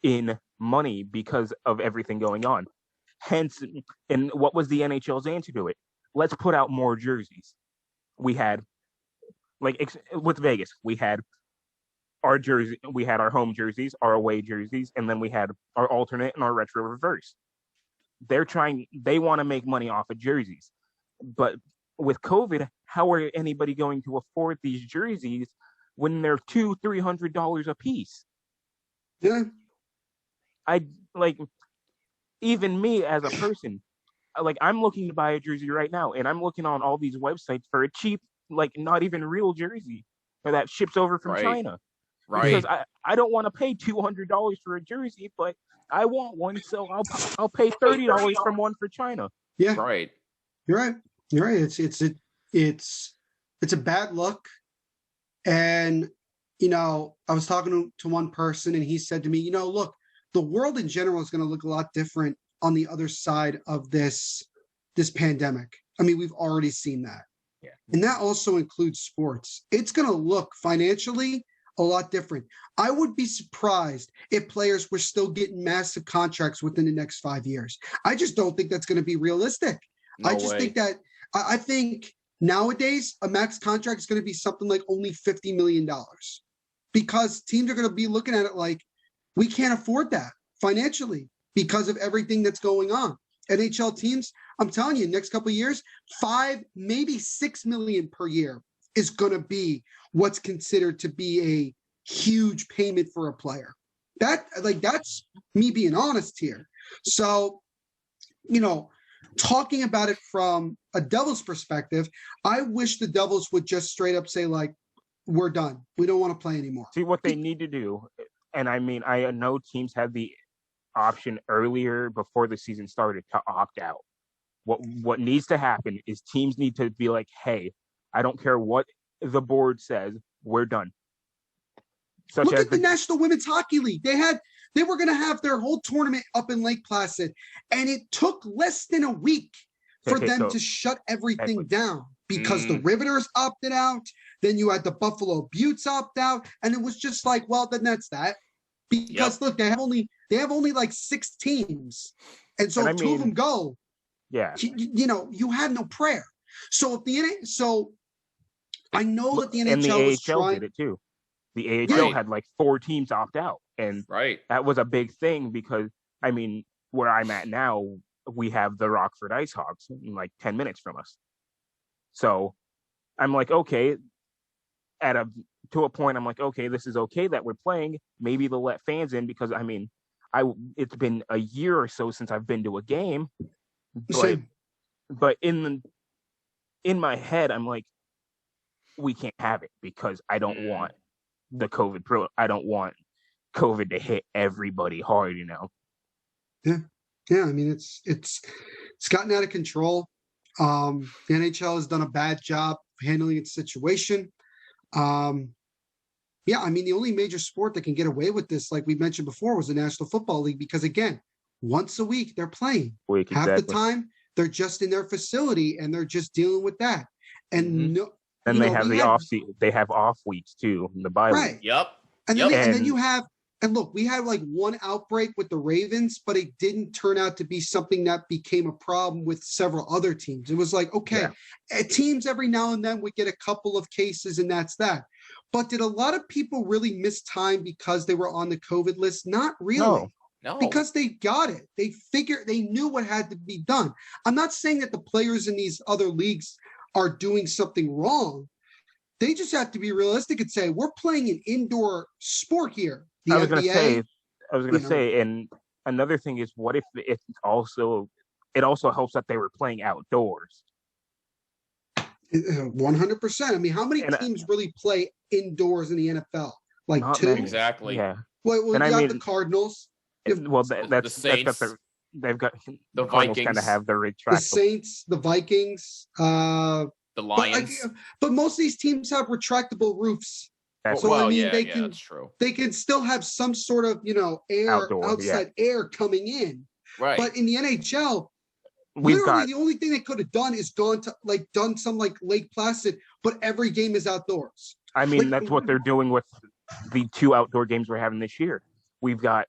in money because of everything going on. Hence, and what was the NHL's answer to it? Let's put out more jerseys. We had, with Vegas, we had our jersey, we had our home jerseys, our away jerseys, and then we had our alternate and our retro reverse. They want to make money off of jerseys. But with COVID, how are anybody going to afford these jerseys when they're $200-$300 a piece? Yeah. Even me as a person, I'm looking to buy a jersey right now, and I'm looking on all these websites for a cheap, not even real jersey that ships over from China. Right. Because I don't want to pay $200 for a jersey, but I want one, so I'll pay $30 from one for China. Yeah. Right. You're right. You're right. It's a bad look. And, I was talking to one person, and he said to me, look, the world in general is going to look a lot different on the other side of this pandemic. I mean, we've already seen that. Yeah. And that also includes sports. It's going to look financially a lot different. I would be surprised if players were still getting massive contracts within the next 5 years. I just don't think that's going to be realistic. I think nowadays a max contract is going to be something like only $50 million because teams are going to be looking at it like, we can't afford that financially because of everything that's going on. NHL teams, I'm telling you, next couple of years, 5, maybe 6 million per year is going to be what's considered to be a huge payment for a player. That's me being honest here. So, talking about it from a Devils perspective, I wish the Devils would just straight up say, we're done. We don't want to play anymore. See what they need to do. And I mean, I know teams had the option earlier before the season started to opt out. What needs to happen is teams need to be like, hey, I don't care what the board says, we're done. Look at the National Women's Hockey League. They were going to have their whole tournament up in Lake Placid, and it took less than a week for them to shut everything down because the Riveters opted out. Then you had the Buffalo Buttes opt out, and it was just like, well, then that's that. Because look, they have only like 6 teams, and so if 2 of them go, you have no prayer. So I know that the NHL and the was AHL trying. did it too. The AHL had 4 teams opt out, and that was a big thing because I mean, where I'm at now, we have the Rockford Ice Hawks 10 minutes from us. So I'm like, okay, to a point, I'm like, okay, this is okay that we're playing. Maybe they'll let fans in because I mean, it's been a year or so since I've been to a game, but in my head, I'm like, we can't have it because I don't want the COVID I don't want COVID to hit everybody hard, Yeah. I mean, it's gotten out of control. The NHL has done a bad job handling its situation. I mean, the only major sport that can get away with this, like we mentioned before, was the National Football League, because again, once a week they're playing. Half the time they're just in their facility and they're just dealing with that. And they have the off season. They have off weeks too, the bye week. Yep. And then you have, and look, we had one outbreak with the Ravens, but it didn't turn out to be something that became a problem with several other teams. It was teams every now and then would get a couple of cases, and that's that. But did a lot of people really miss time because they were on the COVID list? Not really. No. Because they got it. They knew what had to be done. I'm not saying that the players in these other leagues are doing something wrong. They just have to be realistic and say, we're playing an indoor sport here. The I was going NBA, to say, and another thing is, what if it also helps that they were playing outdoors? 100%. I mean, how many teams really play indoors in the NFL? Like Not 2? many. Exactly. Yeah. Well, And you I got mean, the Cardinals. Well, the Saints, they've got the Cardinals kind of Vikings, have their The retractable. Saints, the Vikings. the Lions. But most of these teams have retractable roofs. That's So I mean, yeah, they can that's true. they can still have some sort of outside air coming in. Right. But in the NHL, We've literally got the only thing they could have done is done some like Lake Placid, but every game is outdoors. I mean, Like- that's what they're doing with the 2 outdoor games we're having this year. We've got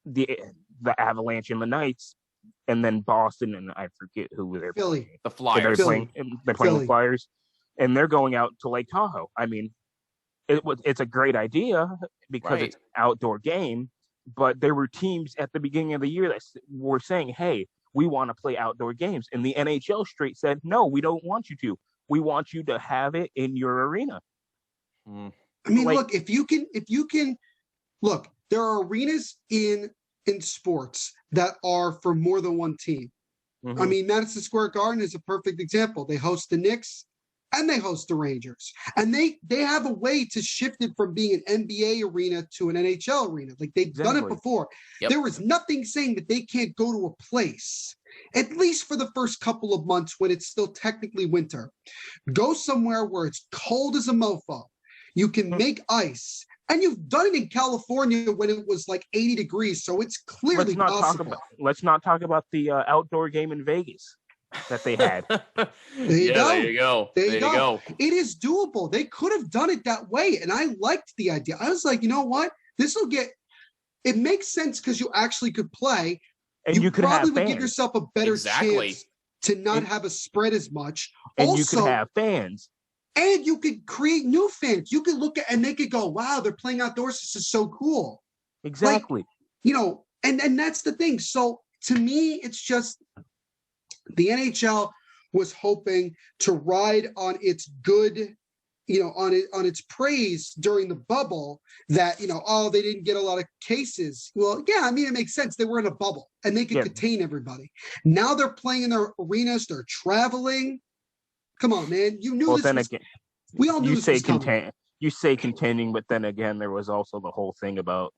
the Avalanche and the Knights, and then Boston, and I forget who they're Philly. playing. The They're Flyers. Philly. playing the Philly. Flyers, and they're going out to Lake Tahoe. I mean, it's a great idea because it's an outdoor game, but there were teams at the beginning of the year that were saying, hey, we want to play outdoor games. And the NHL straight said, no, we don't want you to. We want you to have it in your arena. Mm. I mean, Like- look, if you can look, there are arenas in sports that are for more than one team. Mhm. I mean, Madison Square Garden is a perfect example. They host the Knicks and they host the Rangers. And they have a way to shift it from being an NBA arena to an NHL arena. Like they've done it Exactly. before. Yep. There is nothing saying that they can't go to a place, at least for the first couple of months when it's still technically winter. Go somewhere where it's cold as a mofo. You can make ice. And you've done it in California when it was like 80 degrees. So it's clearly possible. Let's not talk about the outdoor game in Vegas that they had. you go. There you go. There you you go. go. It is doable. They could have done it that way. And I liked the idea. I was like, you know what? It makes sense because you actually could play. And you could probably have would fans. give yourself a better chance to not have a spread as much. And also, you could have fans. And you could create new fans. You could look at and they could go, wow, they're playing outdoors. This is so cool. Exactly. And that's the thing. So to me, it's just the NHL was hoping to ride on its good, on its praise during the bubble that, they didn't get a lot of cases. Well, yeah, I mean, it makes sense. They were in a bubble and they could contain everybody. Now they're playing in their arenas. They're traveling. Come on, man. You knew this was, Again, we all knew this was coming. You say containing, but then again, there was also the whole thing about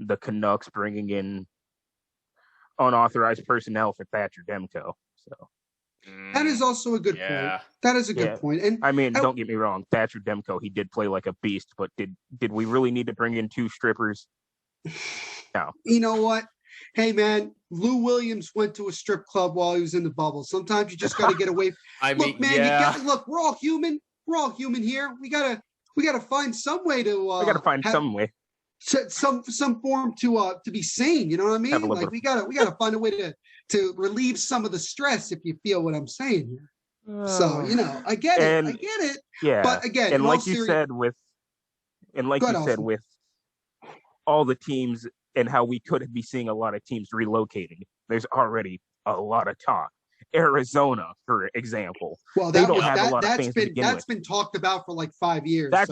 the Canucks bringing in unauthorized personnel for Thatcher Demko. So that is also a good point. That is a good point. And I mean, don't get me wrong, Thatcher Demko, he did play like a beast, but did we really need to bring in 2 strippers? No. You know what? Hey, man, Lou Williams went to a strip club while he was in the bubble. Sometimes you just got to get away. Look, man, look, we're all human. We're all human here. We gotta find some way to. We gotta find some way. Some form to be sane. You know what I mean? Like we gotta find a way to relieve some of the stress, if you feel what I'm saying here. So I get it. Yeah. But again, and like you said with all the teams and how we could be seeing a lot of teams relocating, there's already a lot of talk. Arizona, for example. Well, they don't have a lot of fans to begin with. That's been talked about for like 5 years. That's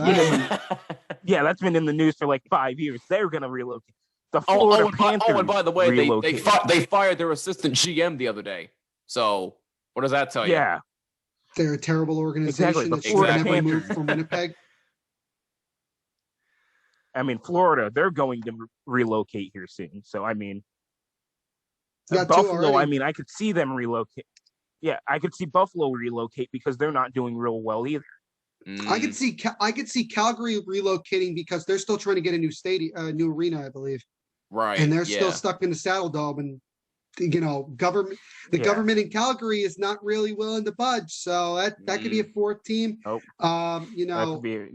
been in the news for like 5 years. They're going to relocate. The Florida Panthers. And by the way, they fired their assistant GM the other day. So what does that tell you? Yeah, they're a terrible organization that should never move from Winnipeg. I mean, Florida, they're going to relocate here soon. So, I mean, Buffalo, I mean, I could see them relocate. Yeah, I could see Buffalo relocate because they're not doing real well either. I could see Calgary relocating because they're still trying to get a new stadium, new arena, I believe. Right. And they're still stuck in the Saddle Dome, and government in Calgary is not really willing to budge. So that could be a 4th team. Nope. That could be,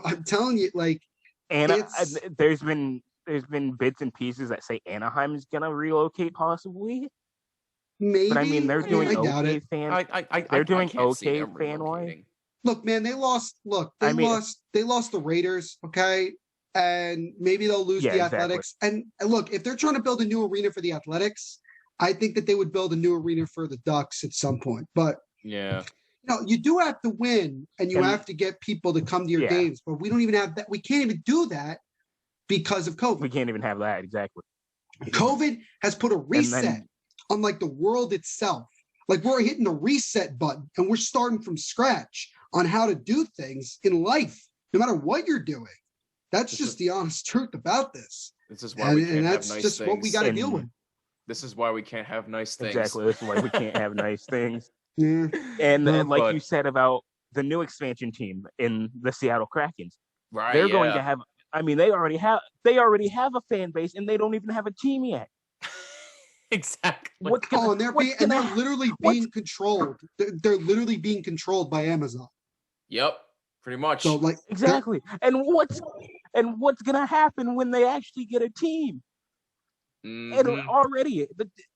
I'm telling you, like, and there's been bits and pieces that say Anaheim is gonna relocate possibly. Maybe, but I mean they're doing okay fan wise. Look, man, they lost the Raiders. Okay, and maybe they'll lose Yeah, the exactly. Athletics. And look, if they're trying to build a new arena for the Athletics, I think that they would build a new arena for the Ducks at some point. But Yeah. you do have to win, and you And- have to get people to come to your Yeah. games. But we don't even have that. We can't even do that because of We COVID. can't even have that, exactly. COVID has put a reset then- on like the world itself. Like we're hitting the reset button and we're starting from scratch on how to do things in life, no matter what you're doing. That's This just is- the honest truth about this. This is why we can't And have that's nice just things. what we got to And- deal with. This is why we can't have nice things. Exactly. That's why we can't have nice things. Yeah. And like But- you said about the new expansion team in the Seattle Krakens, Right. they're going to have. I mean, they already have a fan base, and they don't even have a team yet. Exactly. What's gonna, Oh, and they're what's being, and gonna they're literally what's- being controlled. They're literally being controlled by Amazon. Yep. Pretty much. So like exactly? And what's gonna happen when they actually get a team? And Mhm. already,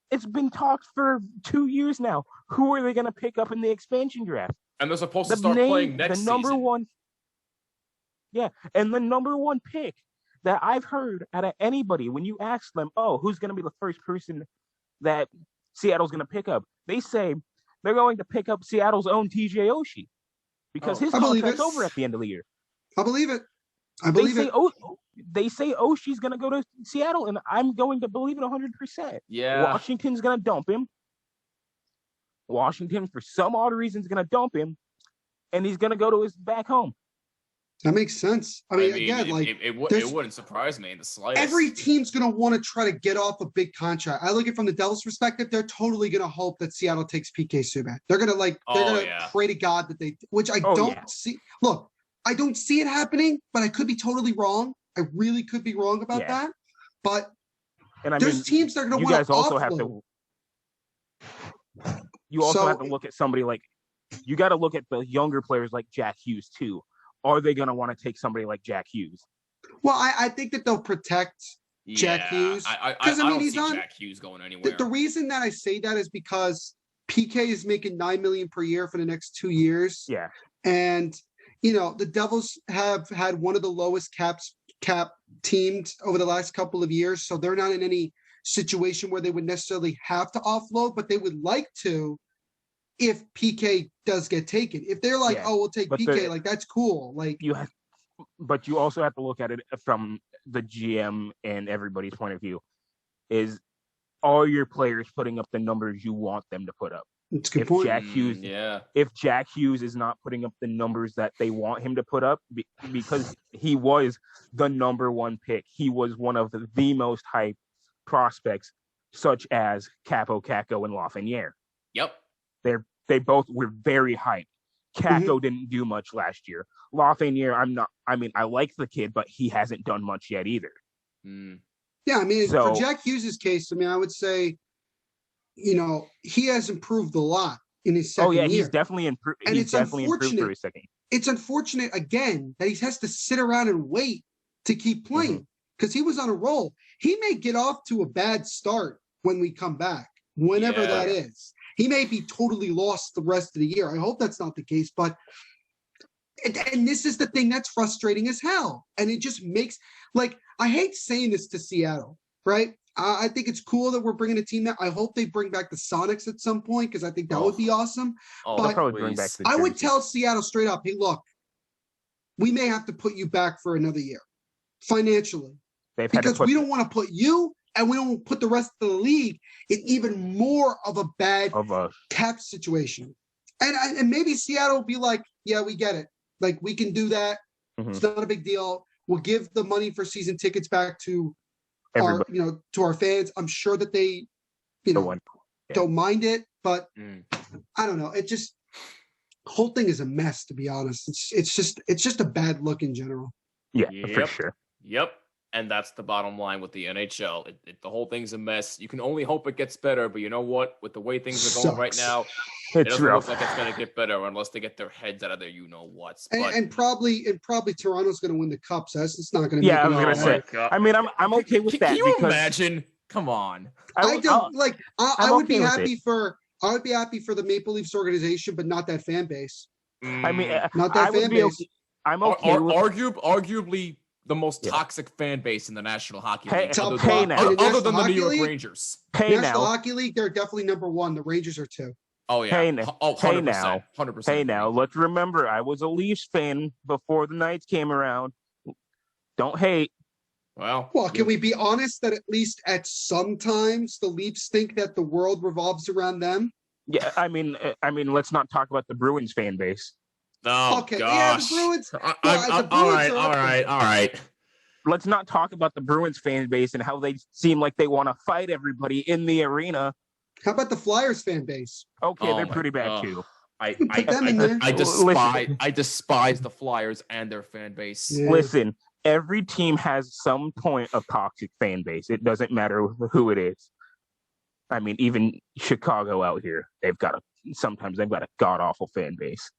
it's been talked for 2 years now. Who are they gonna pick up in the expansion draft? And they're supposed to start playing next the number season. one. Yeah, and the number one pick that I've heard out of anybody when you ask them, "Oh, who's going to be the first person that Seattle's going to pick up?" They say they're going to pick up Seattle's own TJ Oshie because Oh. his I believe contract's it. over at the end of the year. I believe it. I They believe say it. they say Oshie's going to go to Seattle, and I'm going to believe it 100%. Yeah. Washington's going to dump him. Washington, for some odd reason, is going to dump him, and he's going to go to his back home. That makes sense. I mean, again, like it there's- wouldn't surprise me in the slightest. every team's going to want to try to get off a big contract. I look at it from the Devils' perspective. They're totally going to hope that Seattle takes PK Subban. They're going to they're Oh, going to yeah. pray to God that they, which I Oh, don't yeah. see. Look, I don't see it happening, but I could be totally wrong. I really could be wrong about Yeah. that. But And I there's mean, teams that are going to you want guys also have offload. to. You also So- have to look at somebody like. You got to look at the younger players like Jack Hughes too. Are they going to want to take somebody like Jack Hughes? Well, I think that they'll protect Jack Hughes, I 'cause, I mean, don't he's see on- Jack Hughes going anywhere. the reason that I say that is because PK is making $9 million per year for the next 2 years. Yeah, And the Devils have had one of the lowest cap teams over the last couple of years, so they're not in any situation where they would necessarily have to offload, but they would like to if PK does get taken. If they're like, Yeah, "Oh, we'll take but PK," the- like that's cool. Like, but you also have to look at it from the GM and everybody's point of view. Are your players putting up the numbers you want them to put up? it's a good if point. Jack Hughes- Yeah. If Jack Hughes is not putting up the numbers that they want him to put up, because he was the number one pick, he was one of the most hyped prospects, such as Capo, Kako, and Lafreniere. Yep. They both were very hyped. Kako didn't do much last year. Lafreniere, I like the kid, but he hasn't done much yet either. Mm. Yeah, I mean, So- for Jack Hughes' case, I mean, I would say, he has improved a lot in his second Oh yeah, year. he's definitely improved. And He's it's definitely improved unfortunate. for his second. It's unfortunate again that he has to sit around and wait to keep playing because he was on a roll. He may get off to a bad start when we come back, whenever Yeah. that is. He may be totally lost the rest of the year. I hope that's not the case, but and this is the thing that's frustrating as hell. And it just makes I hate saying this to Seattle, right? I think it's cool that we're bringing a team that I hope they bring back the Sonics at some point because I think that would be awesome. Oh, But- They'll probably bring please. back the. I would jerseys. tell Seattle straight up, hey, look, we may have to put you back for another year financially They've had to because put we don't want to put you and we don't put the rest of the league in even more of a bad of a cap situation. And maybe Seattle will be like, yeah, we get it. Like, we can do that. Mhm. It's not a big deal. We'll give the money for season tickets back to everybody. to our fans. I'm sure that they, one. Yeah. don't mind it, but Mm. I don't know. It just whole thing is a mess, to be honest. It's just a bad look in general. Yeah, for Yep. sure. Yep. And that's the bottom line with the NHL. The whole thing's a mess. You can only hope it gets better, but you know what? With the way things are going right Sucks. now, it It's doesn't rough. look like it's going to get better unless they get their heads out of their you-know-whats. And, But, and probably Toronto's going to win the cup, so it's not going to. Yeah, I make was it gonna all say, right. God. I mean, I'm okay with Can that you because imagine? Come on. I would- don't like. I I'm would be okay with happy for. I would be happy for the Maple Leafs organization, but not that fan base. I mean, Mm. Not I that would fan be base. okay. I'm Ar- okay ar- with. arguably the most Yeah. toxic fan base in the National Hockey Hey, League, Top other hey than, now. other, In the other National than the New Hockey York League? Rangers. Hey National now. Hockey League, they're definitely number one. The Rangers are two. Oh yeah. Hey now. Oh, Hey 100%. now. 100%. Hey now, let's remember I was a Leafs fan before the Knights came around. Don't hate. Well, Can we be honest that at least at some times the Leafs think that the world revolves around them? Yeah, I mean, let's not talk about the Bruins fan base. Oh Okay, gosh. yeah, the Bruins. The Bruins all right, are all up right, there. all right. Let's not talk about the Bruins fan base and how they seem like they want to fight everybody in the arena. How about the Flyers fan base? Okay, Oh they're my- pretty bad ugh. too. Put them in there. I despise the Flyers and their fan base. Yeah. Listen, every team has some point of toxic fan base. It doesn't matter who it is. I mean, even Chicago out here, sometimes they've got a god awful fan base.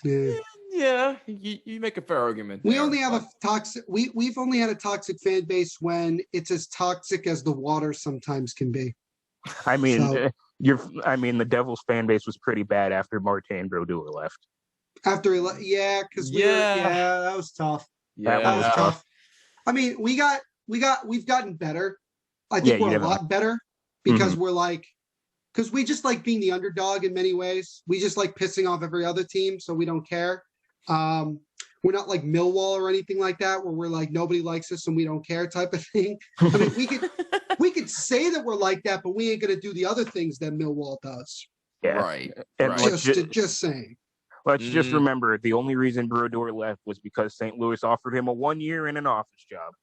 Yeah. Yeah, you make a fair argument. We there, only have but- a toxic. We've only had a toxic fan base when it's as toxic as the water sometimes can be. I mean, So- the Devils fan base was pretty bad after Martin Brodeur left. After because that was tough. That That was Yeah. tough. I mean, we've gotten better. I Yeah, think you we're a definitely- lot better because because we just like being the underdog in many ways. We just like pissing off every other team, so we don't care. We're not like Millwall or anything like that, where we're like nobody likes us and we don't care type of thing. I mean, we could say that we're like that, but we ain't gonna do the other things that Millwall does. Yeah. Right. And right. Just saying. Let's just Mhm. remember the only reason Brodeur left was because St. Louis offered him a 1 year in an office job.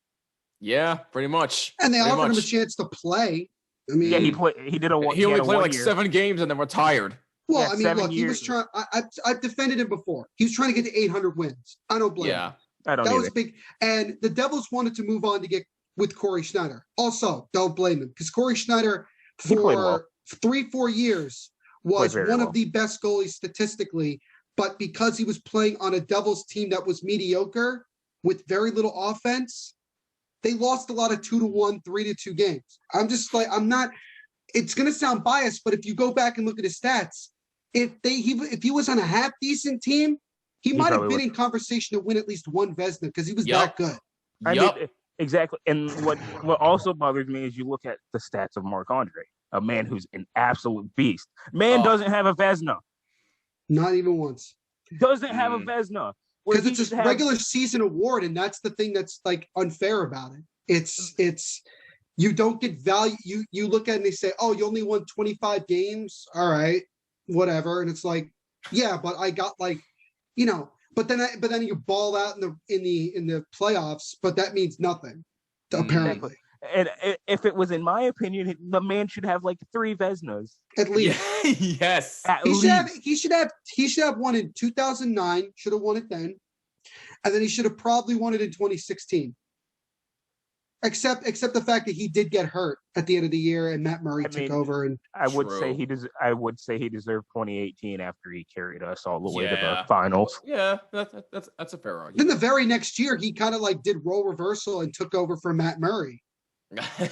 Yeah, pretty much. And they Pretty offered him a much. chance to play. I mean, Yeah, he did a one. He only had a played 1 like year. 7 games and then retired. well, yeah, I mean, 7 look, he was years. trying. I've defended him before. He was trying to get to 800 wins. I don't blame him. Yeah. I don't That either. was big. And the Devils wanted to move on to get with Corey Schneider. Also, don't blame him because Corey Schneider He played well. for 3-4 years was Played very one well. of the best goalies statistically. But because he was playing on a Devils team that was mediocre with very little offense, they lost a lot of 2-1, 3-2 games. I'm just like, I'm not. It's going to sound biased, but if you go back and look at his stats, if he was on a half decent team, he might have probably been would. in conversation to win at least one Vezina because he was Yup. that good. I Yup. mean, exactly. And what also bothers me is you look at the stats of Marc Andre, a man who's an absolute beast. Man Oh. doesn't have a Vezina. Not even once. Doesn't have a Mm. Vezina. Where Because he it's a should have- regular season award, and that's the thing that's like unfair about it. It's you don't get value. You look at it and they say, "Oh, you only won 25 games. All right, whatever." And it's like, yeah, but I got like, but then you ball out in the playoffs, but that means nothing. Apparently, And if it was in my opinion, the man should have like 3 Vezinas. at least. Yeah. Yes. At He least. should have won in 2009. Should have won it then, and then he should have probably won it in 2016. Except the fact that he did get hurt at the end of the year, and Matt Murray I took mean, over. And I would say True. I would say he deserved 2018 after he carried us all the way to Yeah. the finals. Yeah, that's a fair then argument. the very next year, he kind of like did role reversal and took over for Matt Murray.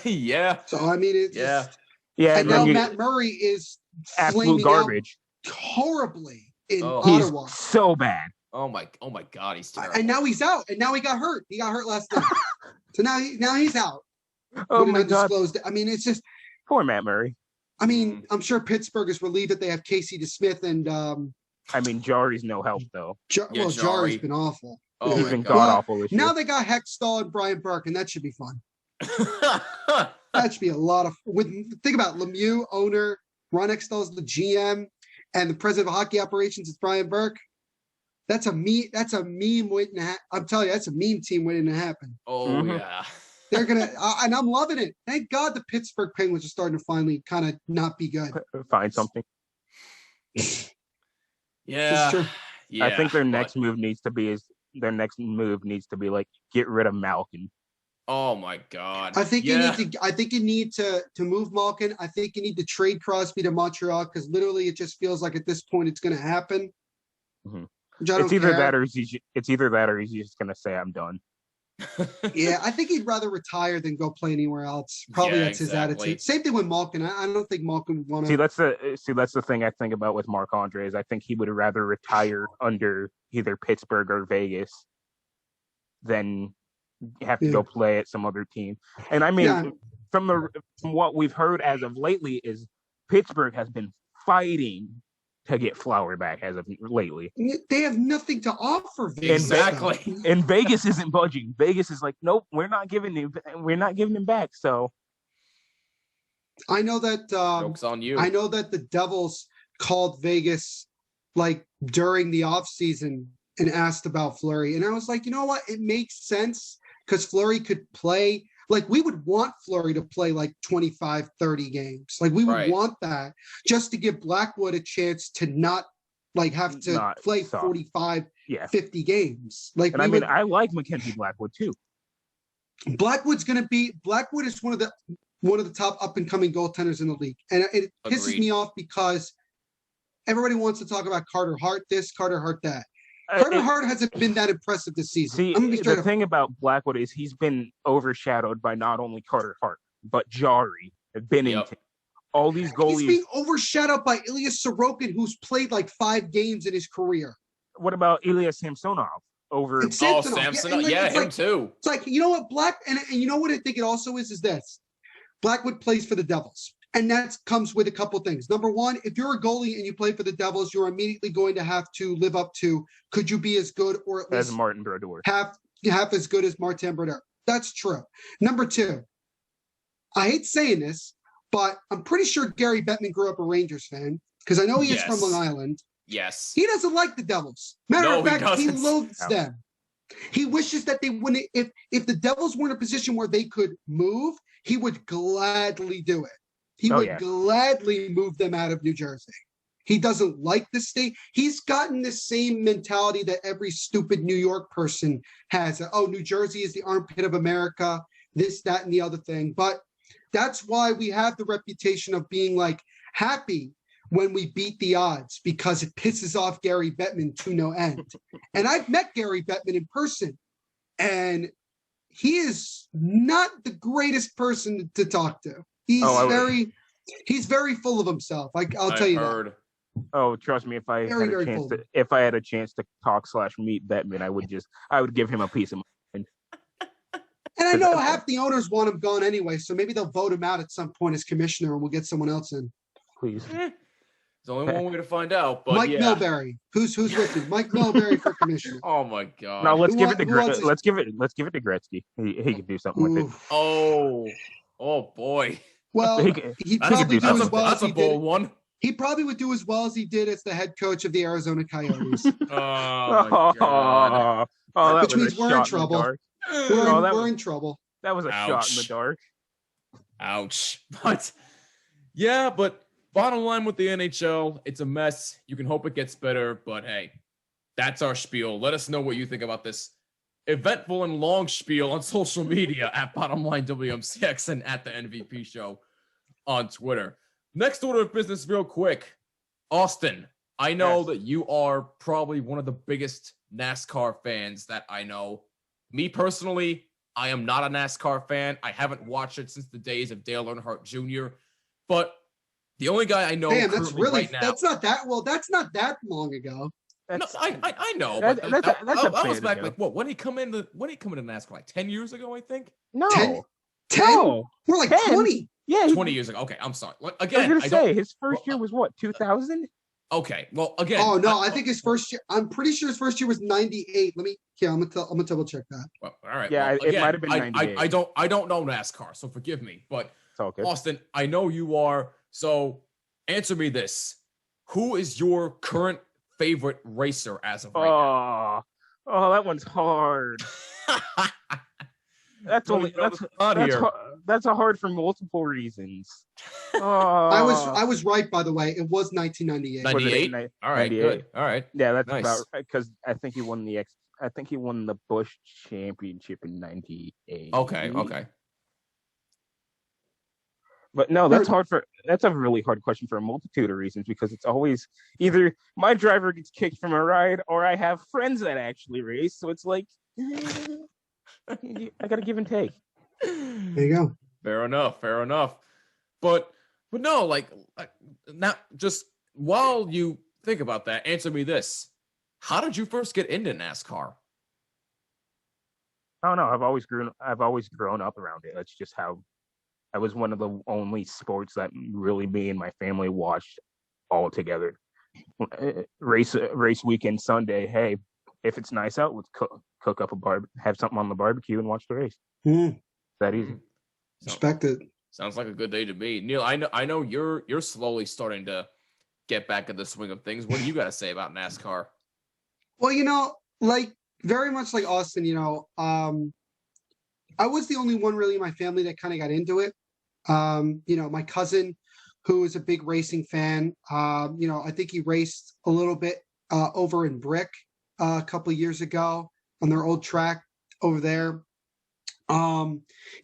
Yeah. So I mean, it's Yeah. just- Yeah, and then now you- Matt Murray is absolute flaming garbage. out horribly in Oh. He's Ottawa. so bad. Oh my God, he's terrible. And now he's out. And now he got hurt. He got hurt last night. So now he's out. Oh With an my god, undisclosed- I mean, it's just. poor Matt Murray. I mean, Mm. I'm sure Pittsburgh is relieved that they have Casey DeSmith and I mean, Jari's no help though. Yeah, Jari's Jari. been awful. Oh He's my been God. god awful this Now year. they got Hextall and Brian Burke, and that should be fun. That should be a lot of think about Lemieux, owner, Ron Hextall's the GM, and the president of hockey operations is Brian Burke. That's a meme waiting to I'm telling you, that's a meme team waiting to happen. Oh Mhm. yeah. They're gonna and I'm loving it. Thank God the Pittsburgh Penguins are starting to finally kind of not be good. Find something. Yeah. true. Yeah. I think their but- next move needs to be like get rid of Malkin. Oh my God. I think yeah. you need to move Malkin. I think you need to trade Crosby to Montreal because literally it just feels like at this point it's going to happen. Mhm. Which I It's don't either care. that or he's just gonna say I'm done. Yeah, I think he'd rather retire than go play anywhere else. Probably Yeah, that's his exactly. attitude. Same thing with Malkin. I don't think Malkin would want See, to. that's the thing I think about with Marc Andre is I think he would rather retire under either Pittsburgh or Vegas than have to go play at some other team. And I mean, from what we've heard as of lately, is Pittsburgh has been fighting to get Flower back as of lately. They have nothing to offer Vegas. Exactly. And Vegas isn't budging. Vegas is like, nope, we're not giving him back. So I know that Joke's on you. I know that the Devils called Vegas like during the offseason and asked about Fleury. And I was like, you know what? It makes sense because Fleury could play. Like, we would want Fleury to play like 25, 30 games. Like, we would want that just to give Blackwood a chance to not like have to play 45, 50 games. Like, and I mean, I like Mackenzie Blackwood too. Blackwood is one of the top up and coming goaltenders in the league. And it pisses me off because everybody wants to talk about Carter Hart this, Carter Hart that. Carter Hart hasn't been that impressive this season. See, the thing about Blackwood is he's been overshadowed by not only Carter Hart, but Jari, Binnington, all these goalies. He's being overshadowed by Ilya Sorokin, who's played like 5 games in his career. What about Ilya Samsonov? Samsonov. Yeah, him too. It's like, you know what, and you know what I think it also is this. Blackwood plays for the Devils. And that comes with a couple things. Number one, if you're a goalie and you play for the Devils, you're immediately going to have to live up to, could you be as good or at least as Martin Brodeur? Half as good as Martin Brodeur. That's true. Number two, I hate saying this, but I'm pretty sure Gary Bettman grew up a Rangers fan because I know he is from Long Island. Yes. He doesn't like the Devils. Matter of fact, he loathes them. He wishes that they wouldn't. If the Devils were in a position where they could move, he would gladly do it. He would gladly move them out of New Jersey. He doesn't like the state. He's gotten the same mentality that every stupid New York person has. Oh, New Jersey is the armpit of America, this, that, and the other thing. But that's why we have the reputation of being like happy when we beat the odds because it pisses off Gary Bettman to no end. And I've met Gary Bettman in person, and he is not the greatest person to talk to. He's very full of himself. I'll tell you that. Oh, trust me, if I had a chance to talk / meet Bettman, I would give him a piece of mind. And I know half the owners want him gone anyway, so maybe they'll vote him out at some point as commissioner, and we'll get someone else in. Please. There's only one way to find out. But Mike Milbury, who's with you? Mike Milbury for commissioner. Oh my God! Now let's give it to Gretzky. He can do something with it. Oh boy. Well, he'd probably do as well as he did. One. He probably would do as well as he did as the head coach of the Arizona Coyotes. Oh my God! Which means we're in trouble. We're in trouble. That was a shot in the dark. Ouch! But bottom line with the NHL, it's a mess. You can hope it gets better, but hey, that's our spiel. Let us know what you think about this eventful and long spiel on social media at BottomLineWMCX and at the MVP Show on Twitter. Next order of business, real quick. Austin, I know that you are probably one of the biggest NASCAR fans that I know. Me personally, I am not a NASCAR fan. I haven't watched it since the days of Dale Earnhardt Jr., but the only guy I know right now. That's not that long ago. No, I know. That's I was back like what? When he come into NASCAR like 10 years ago, I think. No, 10? No. We're like 10. 20. Yeah, 20 years ago. Okay, I'm sorry. Again, I was gonna say his first year was what, 2000? Okay, well, again. Oh no, I think his first year. I'm pretty sure his first year was 98. I'm gonna double check that. Well, all right. Yeah, well, again, it might have been 98. I don't know NASCAR, so forgive me. But okay. Austin, I know you are. So answer me this: who is your current favorite racer as of right now? Oh, that one's hard. That's hard for multiple reasons. I was right, by the way. It was 1998. 98. All right, 98. Good. All right. Yeah, that's nice. About right because I think he won the Busch Championship in 98. Okay. But no, that's a really hard question for a multitude of reasons because it's always either my driver gets kicked from a ride or I have friends that actually race. So it's like I got to give and take. There you go. Fair enough. But no, like not just while you think about that, answer me this: how did you first get into NASCAR? Oh no, I've always grown up around it. That's just how I was one of the only sports that really me and my family watched all together. Race weekend Sunday. Hey, if it's nice out, let's cook up have something on the barbecue and watch the race. That easy. Respect it. Sounds like a good day to me. Neil, I know you're slowly starting to get back in the swing of things. What do you got to say about NASCAR? Well, like very much like Austin, I was the only one really in my family that kind of got into it. My cousin, who is a big racing fan, I think he raced a little bit over in Brick a couple of years ago on their old track over there.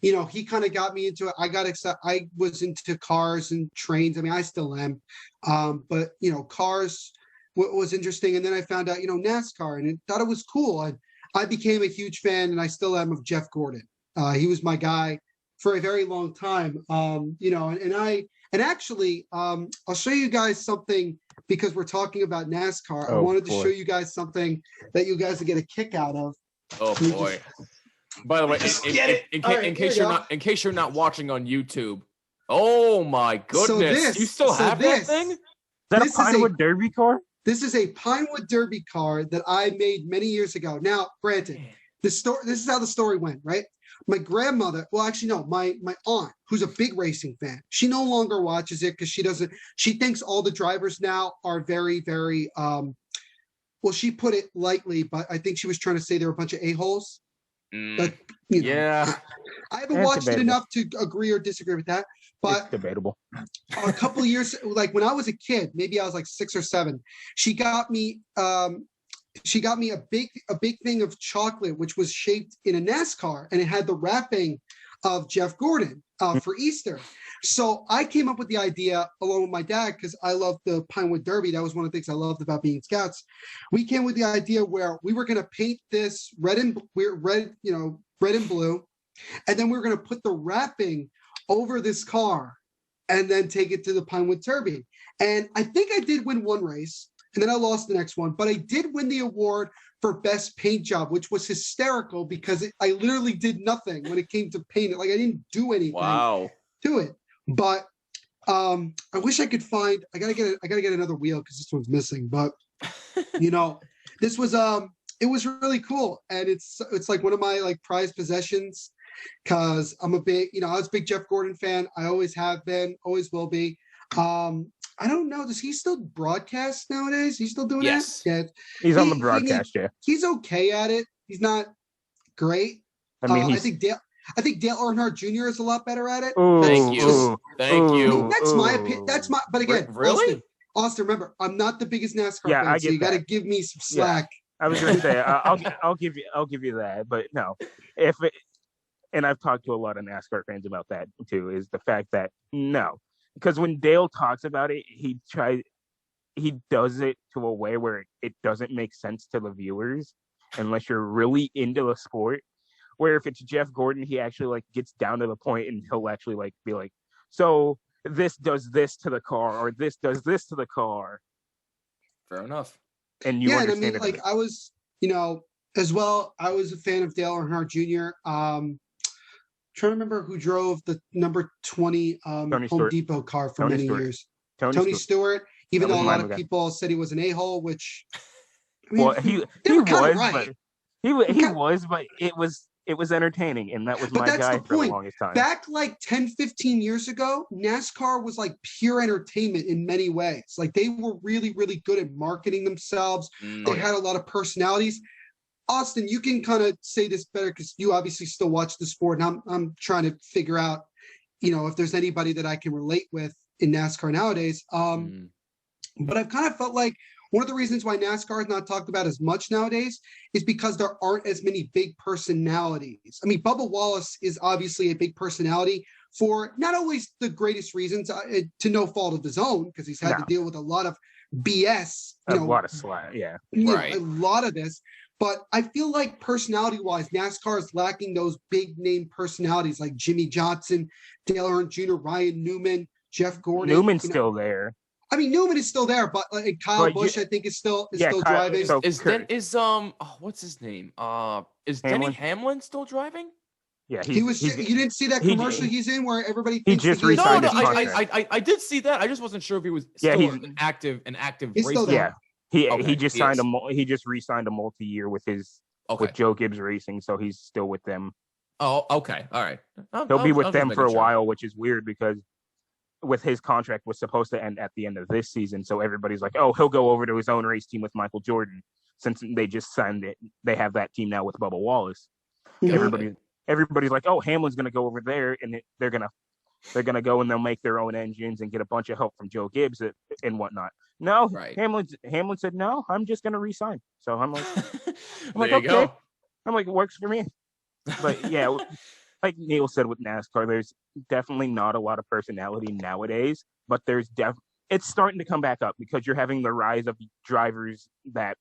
He kind of got me into it. I was into cars and trains. I mean, I still am. But cars was interesting. And then I found out, NASCAR, and thought it was cool. I became a huge fan, and I still am, of Jeff Gordon. He was my guy for a very long time. And actually, I'll show you guys something, because we're talking about NASCAR. I wanted to show you guys something that you guys would get a kick out of. Oh boy. By the way, in case you're not watching on YouTube, oh my goodness, you still have that thing? Is that a Pinewood Derby car? This is a Pinewood Derby car that I made many years ago. Now, granted, this is how the story went, right? My grandmother, well, actually, no, my aunt, who's a big racing fan, she no longer watches it because she thinks all the drivers now are very, very, well, she put it lightly, but I think she was trying to say they're a bunch of a-holes. But, yeah, I haven't watched it enough to agree or disagree with that. But it's debatable. A couple of years, like when I was a kid, maybe I was like 6 or 7, she got me a big thing of chocolate, which was shaped in a NASCAR, and it had the wrapping of Jeff Gordon for Easter. So I came up with the idea along with my dad, because I loved the Pinewood Derby. That was one of the things I loved about being Scouts. We came with the idea where we were going to paint this red and blue, and then we were going to put the wrapping over this car and then take it to the Pinewood Derby. And I think I did win one race, and then I lost the next one, but I did win the award for best paint job, which was hysterical because I literally did nothing when it came to paint it. Like, I didn't do anything to it. But I wish I could find. I gotta get another wheel because this one's missing. But this was it was really cool, and it's like one of my like prized possessions, because I'm a big I was a big Jeff Gordon fan. I always have been, always will be. I don't know. Does he still broadcast nowadays? He's still doing that? Yeah. He's on the broadcast. He's okay at it. He's not great. I mean, I think Dale Earnhardt Jr. is a lot better at it. Thank you. That's my opinion. But again, really? Austin, remember, I'm not the biggest NASCAR fan, so you got to give me some slack. Yeah. I was going to say, I'll give you that, but no, and I've talked to a lot of NASCAR fans about that too, is the fact that no, because when Dale talks about it, he does it to a way where it doesn't make sense to the viewers unless you're really into the sport. Where if it's Jeff Gordon, he actually like gets down to the point and he'll actually like be like, so this does this to the car, or this does this to the car. Fair enough. And you understand. And I mean, like I was, as well, I was a fan of Dale Earnhardt Jr. Trying to remember who drove the number 20 Home Depot car for many years. Tony Stewart. Even though a lot of people said he was an a-hole, which I mean, well, he was, right. But he was, but it was entertaining, and that was my guy for the longest time. Back like 10, 15 years ago, NASCAR was like pure entertainment in many ways. Like they were really, really good at marketing themselves. They had a lot of personalities. Austin, you can kind of say this better because you obviously still watch the sport, and I'm trying to figure out, if there's anybody that I can relate with in NASCAR nowadays. But I've kind of felt like one of the reasons why NASCAR is not talked about as much nowadays is because there aren't as many big personalities. I mean, Bubba Wallace is obviously a big personality for not always the greatest reasons, to no fault of his own, because he's had to deal with a lot of BS. A lot of slack, yeah. Right. A lot of this. But I feel like personality-wise, NASCAR is lacking those big-name personalities like Jimmy Johnson, Dale Earnhardt Jr., Ryan Newman, Jeff Gordon. Newman's still there. I mean, Newman is still there, but Kyle But Busch, I think, is still Kyle- driving. so Is Kurt- what's his name? Is Denny Hamlin still driving? Yeah, you didn't see that commercial he's in where everybody thinks just that he's resigned No, his contract. I did see that. I just wasn't sure if he was Yeah, still he's- an active He's still racer. there. Yeah, Okay, he just he signed is. he just re-signed a multi-year with Okay. with Joe Gibbs Racing, so he's still with them. Oh, okay. All right. He'll be with them for a while, which is weird because with his contract was supposed to end at the end of this season. So everybody's like, oh, he'll go over to his own race team with Michael Jordan since they just signed it. They have that team now with Bubba Wallace. Everybody's like, oh, Hamlin's going to go over there and they're going to go and they'll make their own engines and get a bunch of help from Joe Gibbs and whatnot. No, Right. Hamlin said, no, I'm just going to resign. So I'm like, There you go. I'm like, it works for me. But yeah, like Neil said with NASCAR, there's definitely not a lot of personality nowadays, but it's starting to come back up because you're having the rise of drivers that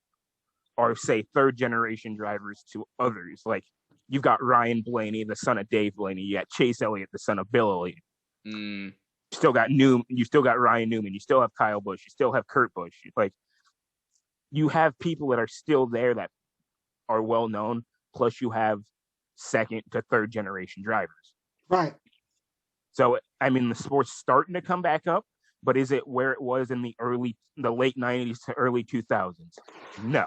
are, say, third generation drivers to others. Like you've got Ryan Blaney, the son of Dave Blaney. You got Chase Elliott, the son of Bill Elliott. Mm. You still got Newman. You still got Ryan Newman. You still have Kyle Busch. You still have Kurt Busch. Like you have people that are still there that are well known. Plus, you have second to third generation drivers. Right. So, I mean, the sport's starting to come back up, but is it where it was in the late 90s to early 2000s? No.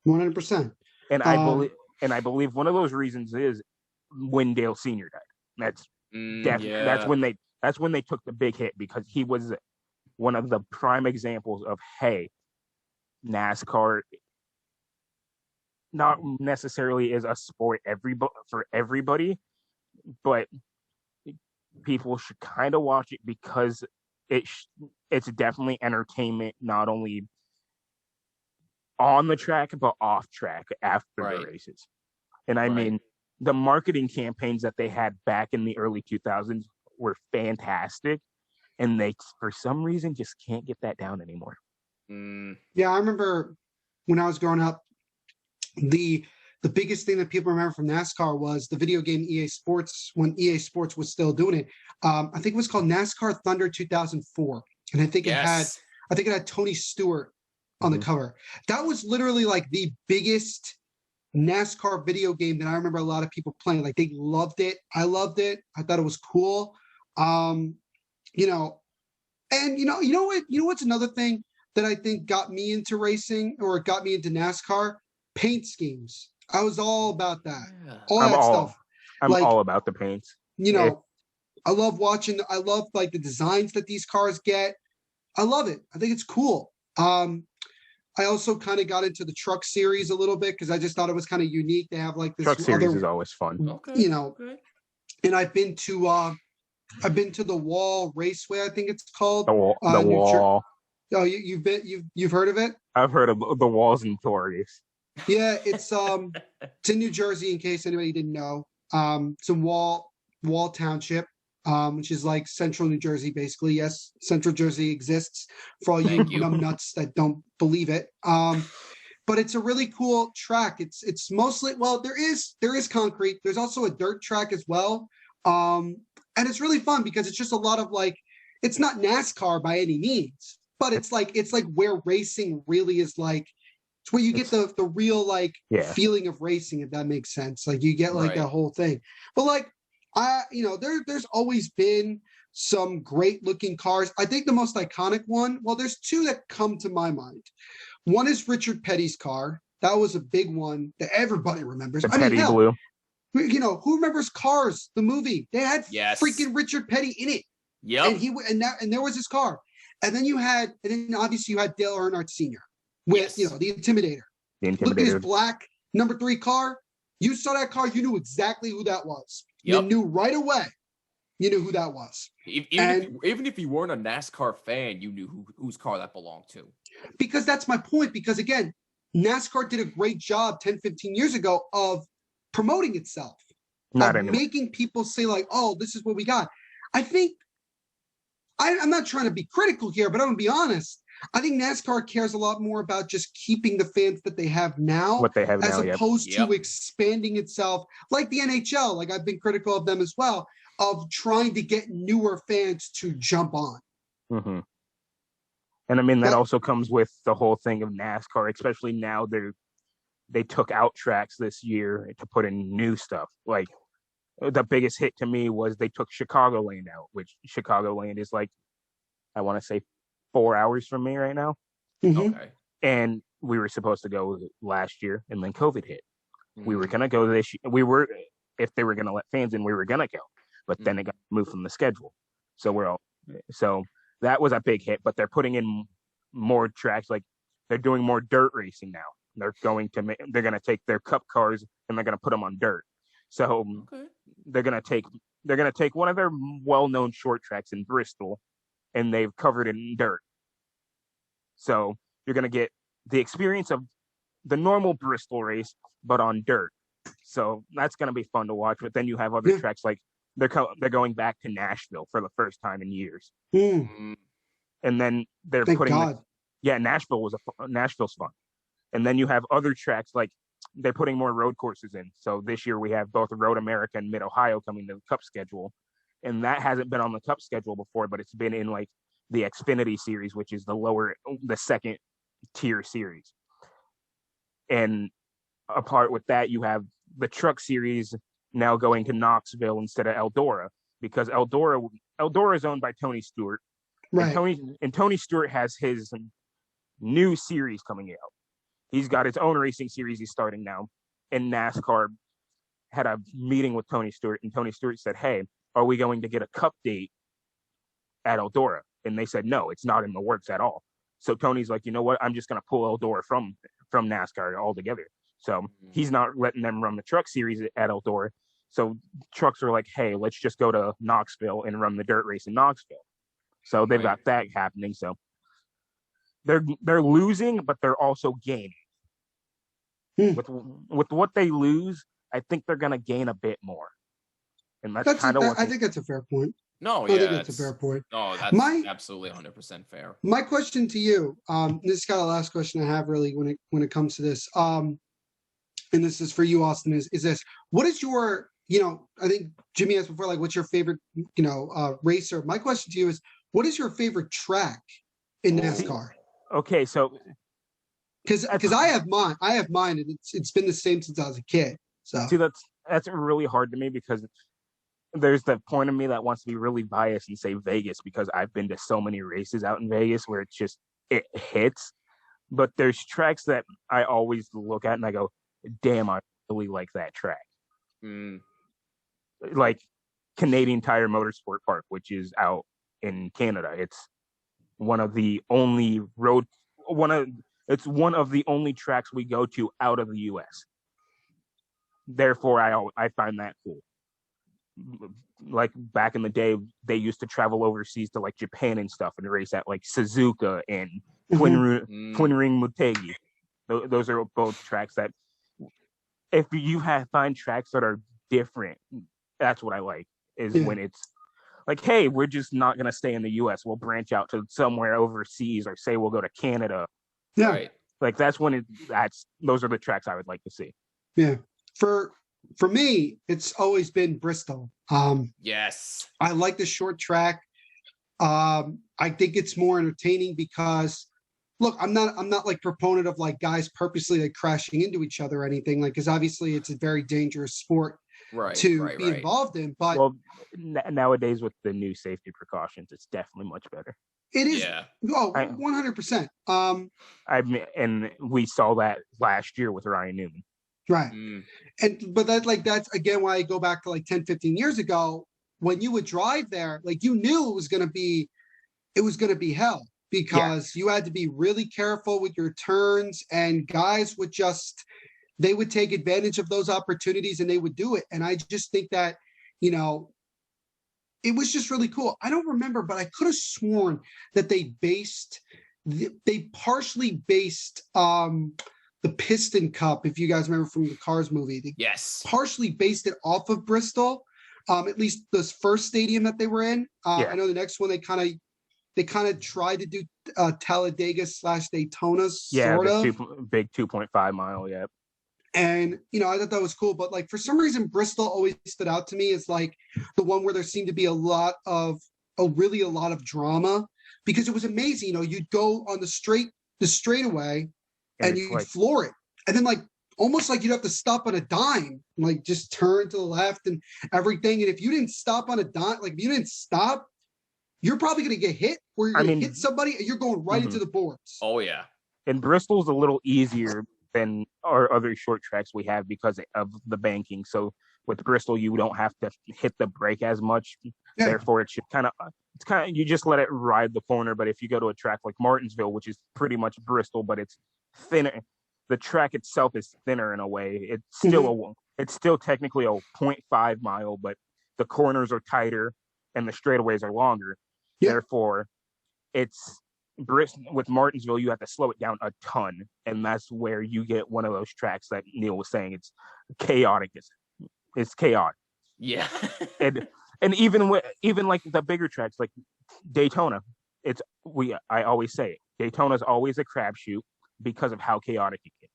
100%. And I believe one of those reasons is when Dale Sr. died. That's when they took the big hit because he was one of the prime examples of, hey, NASCAR not necessarily is a sport for everybody, but people should kind of watch it because it's definitely entertainment, not only on the track but off track after the races. And I mean, the marketing campaigns that they had back in the early 2000s were fantastic, and they for some reason just can't get that down anymore. Yeah, I remember when I was growing up, the biggest thing that people remember from NASCAR was the video game EA Sports, when EA Sports was still doing it. I think it was called NASCAR Thunder 2004, and I think it had Tony Stewart on the cover. That was literally like the biggest NASCAR video game that I remember a lot of people playing. Like they loved it. I loved it. I thought it was cool. You know what's another thing that I think got me into racing or got me into NASCAR? Paint schemes. I was all about that. Stuff. I'm all about the paints. I love watching. I love like the designs that these cars get. I love it. I think it's cool. I also kind of got into the truck series a little bit because I just thought it was kind of unique. They have like this truck series is always fun. Okay. And I've been to the Wall Raceway, I think it's called. The Wall. Oh, you've heard of it? I've heard of the Walls Notorious. Yeah, it's in New Jersey. In case anybody didn't know, it's in Wall Township, which is like central New Jersey, basically. Yes, Central Jersey exists for all you numbnuts that don't believe it. But it's a really cool track. It's mostly there is concrete. There's also a dirt track as well, and it's really fun because it's just a lot of like, it's not NASCAR by any means, but it's like where racing really is like. It's where you get the real like feeling of racing, if that makes sense. Like you get like that whole thing. But like there's always been some great looking cars. I think the most iconic one, well, there's two that come to my mind. One is Richard Petty's car. That was a big one that everybody remembers. The Petty Blue. Who remembers Cars, the movie? They had freaking Richard Petty in it. Yeah. And there was his car. And then obviously you had Dale Earnhardt Sr. with the Intimidator. Look at his black number 3 car. You saw that car, you knew exactly who that was. Yep. You knew right away. You knew who that was. Even if you weren't a NASCAR fan, you knew whose car that belonged to. Because that's my point. Because again, NASCAR did a great job 10, 15 years ago of promoting itself. Not anymore. Making people say like, oh, this is what we got. I think, I'm not trying to be critical here, but I'm going to be honest. I think NASCAR cares a lot more about just keeping the fans that they have now, as opposed to expanding itself, like the NHL. Like I've been critical of them as well, of trying to get newer fans to jump on. Mm-hmm. And I mean, that But- also comes with the whole thing of NASCAR, especially now they took out tracks this year to put in new stuff. Like the biggest hit to me was they took Chicagoland out, which Chicagoland is like, I want to say 4 hours from me right now. Mhm. Okay. And we were supposed to go last year, and then COVID hit. We were Mm. gonna go this year. If they were gonna let fans in, we were gonna go, but then it got moved from the schedule. So that was a big hit. But they're putting in more tracks. Like they're doing more dirt racing now. They're gonna take their cup cars and they're gonna put them on dirt. So Okay. they're gonna take one of their well-known short tracks in Bristol, and they've covered it in dirt. So you're gonna get the experience of the normal Bristol race, but on dirt. So that's gonna be fun to watch. But then you have other Yeah. tracks like they're going back to Nashville for the first time in years, Mm. Mm. and then they're Thank putting God. Nashville's fun. And then you have other tracks like they're putting more road courses in. So this year we have both Road America and Mid Ohio coming to the Cup schedule, and that hasn't been on the Cup schedule before, but it's been in like the Xfinity Series, which is the second tier series. And apart with that, you have the Truck Series now going to Knoxville instead of Eldora, because Eldora is owned by Tony Stewart, Right. and Tony Stewart has his new series coming out. He's got his own racing series he's starting now. And NASCAR had a meeting with Tony Stewart, and Tony Stewart said, "Hey, are we going to get a Cup date at Eldora?" And they said, "No, it's not in the works at all." So Tony's like, "You know what? I'm just going to pull Eldora from NASCAR altogether." So he's not letting them run the Truck Series at Eldora. So trucks are like, "Hey, let's just go to Knoxville and run the dirt race in Knoxville." So they've got that happening. So they're losing, but they're also gaining. Hmm. With what they lose, I think they're gonna gain a bit more, and that's kind of what I think that's a fair point. No, I yeah, think that's a fair point. No, that's My- absolutely 100% fair. My question to you, this is kind of the last question I have really when it comes to this, and this is for you, Austin, is this: what is your, I think Jimmy asked before, like, what's your favorite, racer? My question to you is, what is your favorite track in NASCAR? Okay, so Because I have mine, and it's been the same since I was a kid. So see, that's really hard to me because there's the point of me that wants to be really biased and say Vegas because I've been to so many races out in Vegas where it hits. But there's tracks that I always look at and I go, damn, I really like that track. Mm. Like Canadian Tire Motorsport Park, which is out in Canada. It's one of the only it's one of the only tracks we go to out of the US. Therefore, I find that cool. Like back in the day, they used to travel overseas to like Japan and stuff and race at like Suzuka and Twin Ring Motegi. Those are both tracks that, if you find tracks that are different, that's what I like. Is when it's like, hey, we're just not gonna stay in the U.S. We'll branch out to somewhere overseas, or say we'll go to Canada. Yeah. Right. Like those are the tracks I would like to see. Yeah. For me, it's always been Bristol. Yes. I like the short track. I think it's more entertaining because, look, I'm not like proponent of like guys purposely like crashing into each other or anything, like, because obviously it's a very dangerous sport to be involved in. But nowadays with the new safety precautions, it's definitely much better. it is. Yeah. Oh, 100%. And we saw that last year with Ryan Newman. Right. Mm. But that's again why I go back to like 10, 15 years ago when you would drive there, like you knew it was going to be hell because you had to be really careful with your turns, and guys they would take advantage of those opportunities and they would do it. And I just think that, it was just really cool. I don't remember, but I could have sworn that they partially based, the Piston Cup, if you guys remember from the Cars movie, they partially based it off of Bristol, at least this first stadium that they were in. I know the next one they kind of tried to do Talladega / Daytona, sort of. Big 2.5 mile, yeah. And I thought that was cool, but like for some reason Bristol always stood out to me as like the one where there seemed to be a lot of drama. because it was amazing. You know, you'd go on the straightaway and you'd floor it. And then like almost like you'd have to stop on a dime, like just turn to the left and everything. And if you didn't stop on a dime, like if you didn't stop, you're probably going to get hit, or you're going to hit somebody and you're going right into the boards. Oh, yeah. And Bristol's a little easier than our other short tracks we have because of the banking. So with Bristol, you don't have to hit the brake as much. Yeah. Therefore, it's kind of you just let it ride the corner. But if you go to a track like Martinsville, which is pretty much Bristol, but it's thinner, the track itself is thinner in a way. It's still it's still technically a 0.5 mile, but the corners are tighter and the straightaways are longer. Yeah. Therefore, it's with Martinsville, you have to slow it down a ton, and that's where you get one of those tracks that Neil was saying. It's chaotic. It's chaotic. Yeah. and even like the bigger tracks like Daytona, I always say it. Daytona's always a crapshoot because of how chaotic it gets.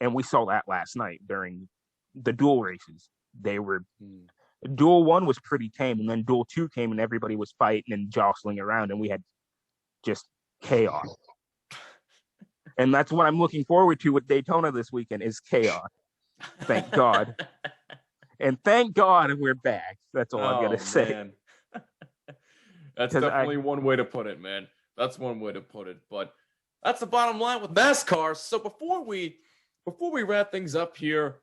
And we saw that last night during the dual races. Duel 1 was pretty tame, and then Duel 2 came and everybody was fighting and jostling around, and we had just chaos. And that's what I'm looking forward to with Daytona this weekend is chaos. Thank God. And thank God we're back. That's all I'm going to say. That's definitely one way to put it, man. That's one way to put it. But that's the bottom line with NASCAR. So before we wrap things up here,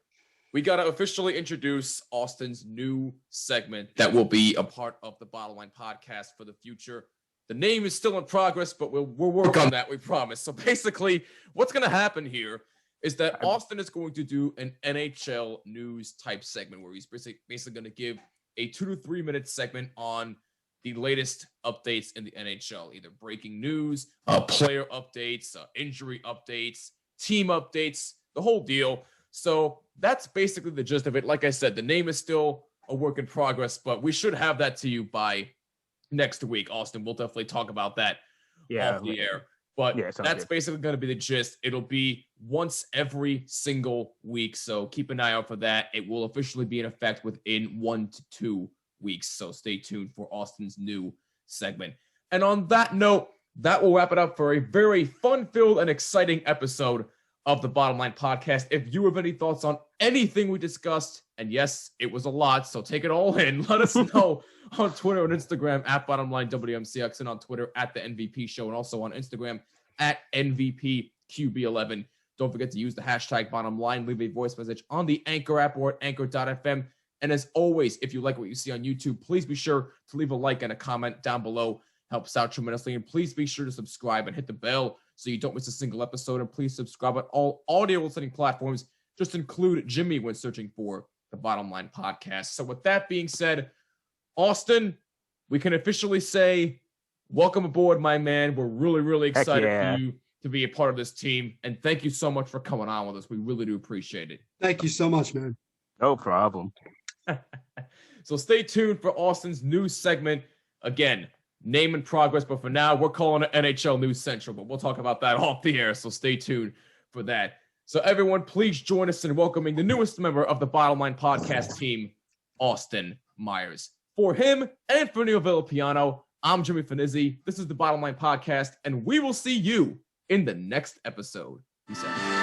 we got to officially introduce Austin's new segment that will be a part of the Bottom Line podcast for the future. The name is still in progress, but we'll work on that, we promise. So basically, what's going to happen here is that Austin is going to do an NHL news type segment where he's basically going to give a 2 to 3 minute segment on the latest updates in the NHL, either breaking news, player updates, injury updates, team updates, the whole deal. So that's basically the gist of it. Like I said, the name is still a work in progress, but we should have that to you by next week. Austin, we'll definitely talk about that off the air. But that's basically going to be the gist. It'll be once every single week. So keep an eye out for that. It will officially be in effect within 1 to 2 weeks. So stay tuned for Austin's new segment. And on that note, that will wrap it up for a very fun-filled and exciting episode of the Bottom Line podcast. If you have any thoughts on anything we discussed, and yes, it was a lot, so take it all in. Let us know on Twitter and Instagram at BottomLineWMCX, and on Twitter at the NVP Show, and also on Instagram at NVPQB11. Don't forget to use the hashtag BottomLine. Leave a voice message on the Anchor app or at Anchor.fm. And as always, if you like what you see on YouTube, please be sure to leave a like and a comment down below. Helps out tremendously. And please be sure to subscribe and hit the bell so you don't miss a single episode. And please subscribe on all audio listening platforms. Just include Jimmy when searching for the Bottom Line podcast. So with that being said, Austin, we can officially say, welcome aboard, my man. We're really, really excited for you to be a part of this team. And thank you so much for coming on with us. We really do appreciate it. Thank you so much, man. No problem. So stay tuned for Austin's new segment. Again, name in progress, but for now, we're calling it NHL News Central, but we'll talk about that off the air, so stay tuned for that. So everyone, please join us in welcoming the newest member of the Bottom Line podcast team, Austin Myers. For him and for Neil Villapiano, I'm Jimmy Finizzi. This is the Bottom Line podcast, and we will see you in the next episode. Peace out.